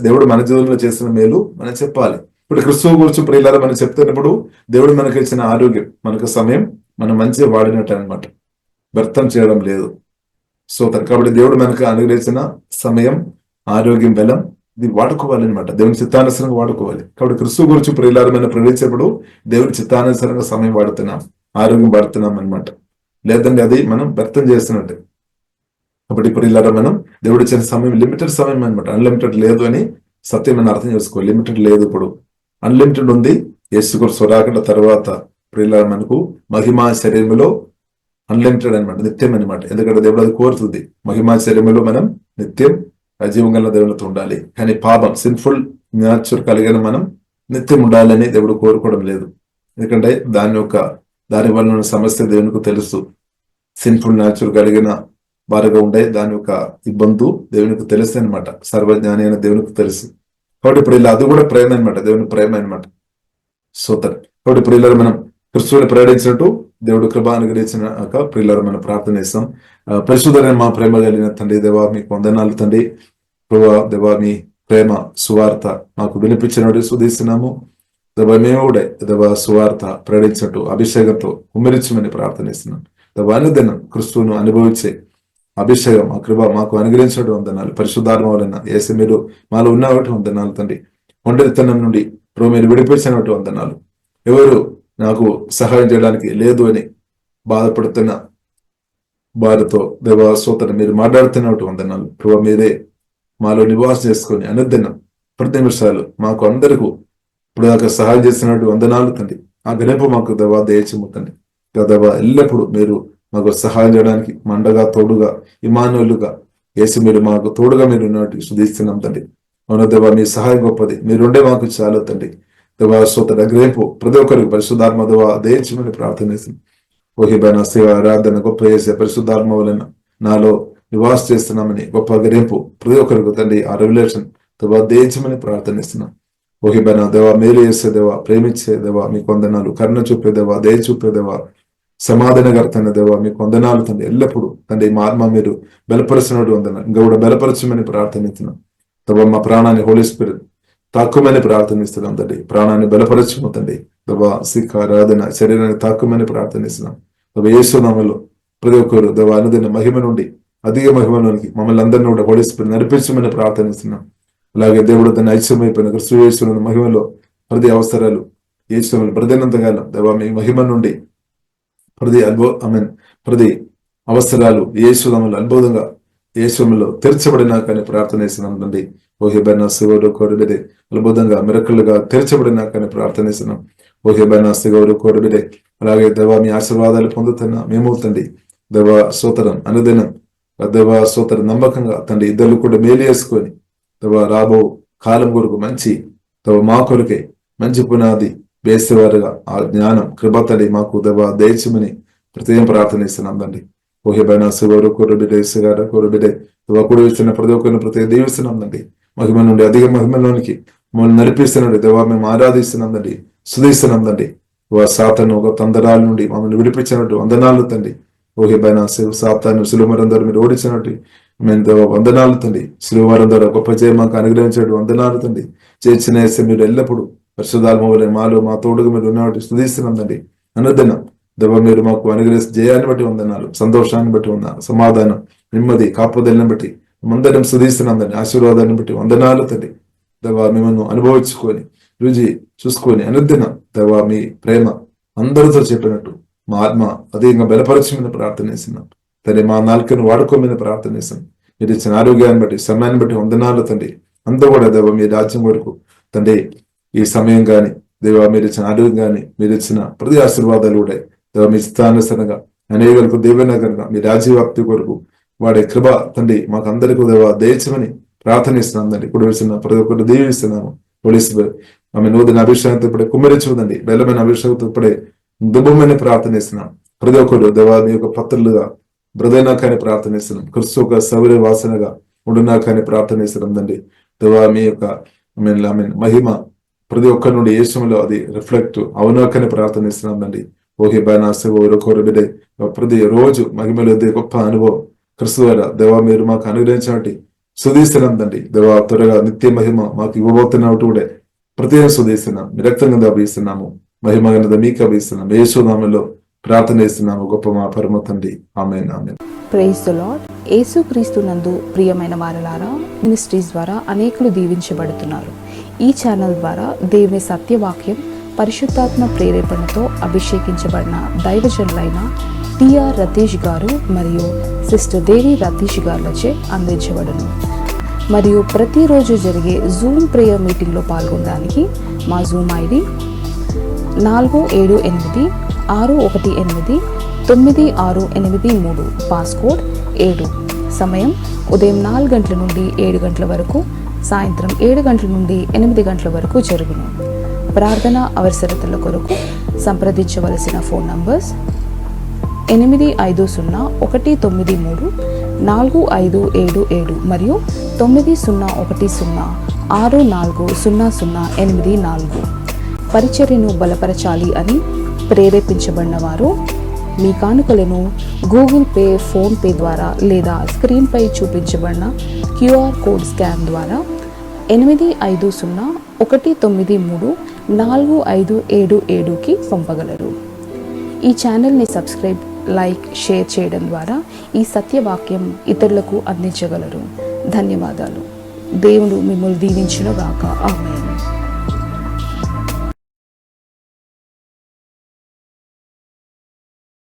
దేవుడు మన జీవితంలో చేసిన మేలు మనం చెప్పాలి. ఇప్పుడు క్రిస్తువు గురించి ప్రియులారా మనం చెప్తున్నప్పుడు దేవుడు మనకి ఇచ్చిన ఆరోగ్యం, మనకు సమయం మనం మంచిగా వాడినట్టు అనమాట, వ్యర్థం చేయడం లేదు. సో కాబట్టి దేవుడు మనకు అనుగ్రహించిన సమయం, ఆరోగ్యం, బలం ఇది వాడుకోవాలన్నమాట, దేవుని చిత్తానుసరంగా వాడుకోవాలి. కాబట్టి క్రిస్తువు గురించి ప్రియులారా మనం ప్రకటించేప్పుడు దేవుని చిత్తానుసరంగా సమయం వాడుతున్నాం, ఆరోగ్యం వాడుతున్నాం అనమాట. లేదంటే అది మనం వ్యర్థం చేస్తున్నట్టే. కాబట్టి ప్రియులారా మనం దేవుడు ఇచ్చిన సమయం లిమిటెడ్ సమయం అనమాట, అన్లిమిటెడ్ లేదు అని సత్యం మనం అర్థం చేసుకోవాలి. లిమిటెడ్ లేదు, ఇప్పుడు అన్లిమిటెడ్ ఉంది. యేసు క్రీస్తు రాకడ తర్వాత ప్రియులారా మనకు మహిమా శరీరంలో అన్లిమిటెడ్ అనమాట, నిత్యం అనమాట. ఎందుకంటే దేవుడు అది కోరుతుంది, మహిమా శరీరంలో మనం నిత్యం జీవం గల దేవునితో ఉండాలి. కానీ పాపం, సిన్ఫుల్ న్యాచురల్ కలిగిన మనం నిత్యం ఉండాలని దేవుడు కోరుకోవడం లేదు. ఎందుకంటే దాని వల్ల సమస్య దేవునికి తెలుసు. సిన్ఫుల్ న్యాచురల్ కలిగిన వారుగా ఉండే దాని యొక్క ఇబ్బంది దేవునికి తెలుసు అనమాట, సర్వజ్ఞాని అయిన దేవునికి తెలుసు. కాబట్టి ఇప్పుడు ఇలా అది కూడా ప్రేమ అనమాట, దేవుని ప్రేమ అనమాట. కాబట్టి ఇప్పుడు ఇలా మనం క్రిస్తువుని ప్రకటించినట్టు దేవుడు కృప అనుగ్రహించినాక ప్రియులారా మనం ప్రార్థన చేస్తాం. పరిశుద్ధమైన మా ప్రేమ కలిగిన తండ్రి దేవా, మీకు వందనాలు తండ్రి. ప్రభా దేవా, మీ ప్రేమ సువార్త మాకు వినిపించినట్టు సుధిస్తున్నాము దేవా. మేము కూడా దేవా సువార్త ప్రకటించినట్టు అభిషేకంతో ఉమ్మరించమని ప్రార్థనిస్తున్నాం దేవా. అనుదినం క్రిస్తువును అనుభవించే అభిషేకం, ఆ కృప మాకు అనుగ్రహించినట్టు వందనాలు. పరిశుద్ధాత్మ వలన యేసు మీరు మాలో ఉన్నటువంటి వందనాలు తండ్రి. ఒంటరితనం నుండి ప్రభు మీరు విడిపించినట్టు వందనాలు. ఎవరు నాకు సహాయం చేయడానికి లేదు అని బాధపడుతున్న వారితో దేవా స్తోత్రం మీరు మాట్లాడుతున్నట్టు వందనాలు. ప్రభు మీరే మాలో నివాసం చేసుకొని అనుదినం ప్రతి నిమిషాలు మాకు అందరికీ ఇప్పుడు దాకా సహాయం చేస్తున్నట్టు వందనాలు తండ్రి. ఆ గ్రహింపు మాకు దేవా దయచేయముతండి దేవా. ఎల్లప్పుడూ మీరు మాకు సహాయం చేయడానికి మండగా తోడుగా ఇమానుయేలుగా యేసు మీరు మాకు తోడుగా మీరు ఉన్నట్టు శుద్ధిస్తున్నాం తండ్రి. అవును దేవా, మీ సహాయం గొప్పది, మీరుండే మాకు చాలా తండ్రి దేవా. స్తోత్ర గ్రహింపు ప్రతి ఒక్కరికి పరిశుద్ధాత్మ దేవా దయచేయమని ప్రార్థన చేస్తున్నాం. ఓహిబైన సేవ ఆరాధన గొప్ప చేసే పరిశుద్ధాత్మ వలన నాలో నివాస చేస్తున్నామని గొప్ప గ్రహింపు ప్రతి ఒక్కరికి తండ్రి ఆ రెవల్యూషన్ దేవా దయచేయమని ప్రార్థనిస్తున్నాం. ఓహిబైన దేవా మేలు చేసే దేవా, ప్రేమించే దేవా మీకు వందనాలు. కరుణ చూపే దేవా, దయ చూపే దేవా, సమాధానకర్తన దేవా మీకు వందనాలు తండ్రి. ఎల్లప్పుడూ తండ్రి మా ఆత్మ మీరు బలపరుచినట్టు వందనాలు. ఇంకా కూడా బలపరచమని ప్రార్థనిస్తున్నాం దేవా. మా ప్రాణాన్ని హోలీ స్పిరిట్ తాక్కుమని ప్రార్థనిస్తున్నాం తండ్రి. ప్రాణాన్ని బలపరచుము తండ్రి దేవా. సిక్ ఆరాధన శరీరాన్ని తాక్కుమని ప్రార్థనిస్తున్నాం దేవా. యేసునామములో ప్రతి ఒక్కరు దేవా అనుదిన మహిమ నుండి అధిక మహిమలోనికి మమ్మల్ని అందరినీ కూడా హోలీ స్పిరిట్ నడిపించమని ప్రార్థనిస్తున్నాం. అలాగే దేవుడు తన ఐశ్వర్యమైపోయిన క్రీస్తు యేసును మహిమలో ప్రతి అవసరాలు యేసును ప్రతినంతకాలం దేవా మీ మహిమ నుండి ప్రతి అవసరాలు యేసునామములో అద్భుతంగా యేసులో తెరచబడినాకని ప్రార్థన చేస్తున్నాం తండ్రి. ఓహెబైన శివుడు కోరుబిడే అద్భుతంగా మిరకలుగా తెరచబడినాకని ప్రార్థన చేస్తున్నాం. ఓహెబైన శివుడు కోరుబిడే అలాగే దేవా మీ ఆశీర్వాదాలు పొందుతున్నా మేము తండ్రి దేవా స్తోత్రం అనుదినం దేవా స్తోత్రం నమ్మకంగా తండ్రి ఇద్దరు కూడా మేలు చేసుకొని దేవా రాబో కాలం కొరకు మంచి దేవా మా కొరకే మంచి పునాది వేసేవారుగా ఆ జ్ఞానం కృపతడి మాకు దేవా దయచేయమని ప్రత్యేకం ప్రార్థనిస్తున్నాం తండ్రి. ఓహెబైన శివుడు కోరుబిడే సిగాడ కోరుబిడే దేవా కూడా ఇస్తున్న ప్రతి ఒక్కరిని ప్రత్యేక దీవిస్తున్నాం తండ్రి. మహిమ నుండి అధిక మహిమలోనికి మమ్మల్ని నడిపిస్తున్నాడు దేవా. మేము ఆరాధిస్తున్నాం తండ్రి, స్తుతిస్తున్నాం తండ్రి. సాతాను ఒక తందరాల నుండి మమ్మల్ని విడిపించినట్టు వందనాలు తండ్రి. ఓహెబైన సాతాను సులుమరం ద్వారా మీరు ఓడించినట్టు మేము దేవా వందనాలు తండ్రి. సులుమరం ద్వారా గొప్ప జయ మాకు అనుగ్రహించినట్టు వందనాలు తండ్రి. చేసిన మీరు ఎల్లప్పుడూ పరిశుద్ధాత్మ మాలో మా తోడుగా మీరు ఉన్నట్టు స్తుతిస్తున్నాం తండ్రి. అనుదినం దేవా మీరు మాకు అనుగ్రహించిన జయాన్ని బట్టి వందనాలు, సంతోషాన్ని బట్టి వందనాలు, సమాధానం నెమ్మది కాపుదలను బట్టి అందరం స్తుతిస్తున్నాం తండ్రి. ఆశీర్వాదాన్ని బట్టి వందనాలు తండ్రి. దేవా మిమ్మల్ని అనుభవించుకొని రుచి చూసుకొని అనుదినం దేవా మీ ప్రేమ అందరితో చెప్పినట్టు మా ఆత్మ అధికంగా బలపరచమని ప్రార్థన చేస్తున్నాం తండ్రి. మా నాలుకను వాడుకోమని ప్రార్థన చేస్తున్నాం. మీరు ఇచ్చిన ఆరోగ్యాన్ని బట్టి సమయాన్ని బట్టి వందనాలు తండ్రి. అంతా కూడా దేవా మీ రాజ్యం వరకు తండ్రి ఈ సమయం కానీ దేవా మీరు ఇచ్చిన ఆరోగ్యం కానీ మీరు ఇచ్చిన ప్రతి ఆశీర్వాదాలు కూడా దేవా మీ స్థానుసరంగా అనేకులకు దీవెనకరంగా మీ రాజ్యవ్యాప్తి కొరకు వాడే కృప తండ్రి మాకు అందరికీ దేవా దయచమని ప్రార్థనిస్తున్నాం తండ్రి. ఇప్పుడు వచ్చిన ప్రతి ఒక్కరు దీవిస్తున్నాము. పోలీసు ఆమె నూతన అభిషేకంతో ఇప్పుడే కుమ్మరించుకుందండి. బెల్లమైన అభిషేకంతో ఇప్పుడే దుబ్బమని ప్రార్థనిస్తున్నాం. ప్రతి ఒక్కరు దేవా మీ యొక్క పత్రులుగా బ్రదైనాకని ప్రార్థనిస్తున్నాం. క్రిస్తు యొక్క సౌర్య వాసనగా ఉండునాకని ప్రార్థనిస్తున్నాం తండ్రి. దేవా మీ యొక్క మహిమ ప్రతి ఒక్కరి నుండి యేసులో అది రిఫ్లెక్ట్ అవునాకని ప్రార్థనిస్తున్నాం తండ్రి. ఓకే బాగా బిడ్డ ప్రతి రోజు మహిమలో గొప్ప అనుభవం క్రిస్తు ద్వారా దేవా మీరు మాకు అనుగ్రహించినట్టు సుధీస్తున్నాం తండ్రి. దేవా త్వరగా నిత్య మహిమ మాకు ఇవ్వబోతున్నట్టు కూడా ప్రతి సుధీస్తున్నాం. మీ రక్తంగా అభిస్తున్నాము. మహిమ గనద మీకు అభిస్తున్నాం. యేసునామములో ప్రార్థన చేస్తున్నాము గొప్ప మా పరమ తండ్రి. ఆమేన్ ఆమేన్. Praise the Lord. యేసుక్రీస్తు నందు ప్రియమైన వారలారా, మినిస్ట్రీస్ ద్వారా అనేకులు దీవించబడుతున్నారు. ఈ ఛానల్ ద్వారా దేవుని సత్యవాక్యం పరిశుద్ధాత్మ ప్రేరేపణతో అభిషేకించబడిన దైవజనులైన టిఆర్ రతీష్ గారు మరియు సిస్టర్ దేవి రతీష్ గారులచే అందించబడును. మరియు ప్రతిరోజు జరిగే జూమ్ ప్రేయర్ మీటింగ్లో పాల్గొనడానికి మా జూమ్ ఐడి 478-618-9683, పాస్కోడ్ 7. సమయం ఉదయం 4 గంటల నుండి 7 గంటల వరకు, సాయంత్రం 7 గంటల నుండి 8 గంటల వరకు జరుగును. ప్రార్థన అవసరతల కొరకు సంప్రదించవలసిన ఫోన్ నంబర్స్ 8501934577 మరియు 9010640084. పరిచర్యను బలపరచాలి అని ప్రేరేపించబడిన వారు మీ కానుకలను గూగుల్ పే, ఫోన్ పే ద్వారా లేదా స్క్రీన్పై చూపించబడిన QR కోడ్ స్కాన్ ద్వారా 8501934577కి పంపగలరు. ఈ ఛానల్ని సబ్స్క్రైబ్, లైక్, షేర్ చేయడం ద్వారా ఈ సత్యవాక్యం ఇతరులకు అందించగలరు. ధన్యవాదాలు. దేవుడు మిమ్మల్ని దీవించునుగాక. ఆమేన్.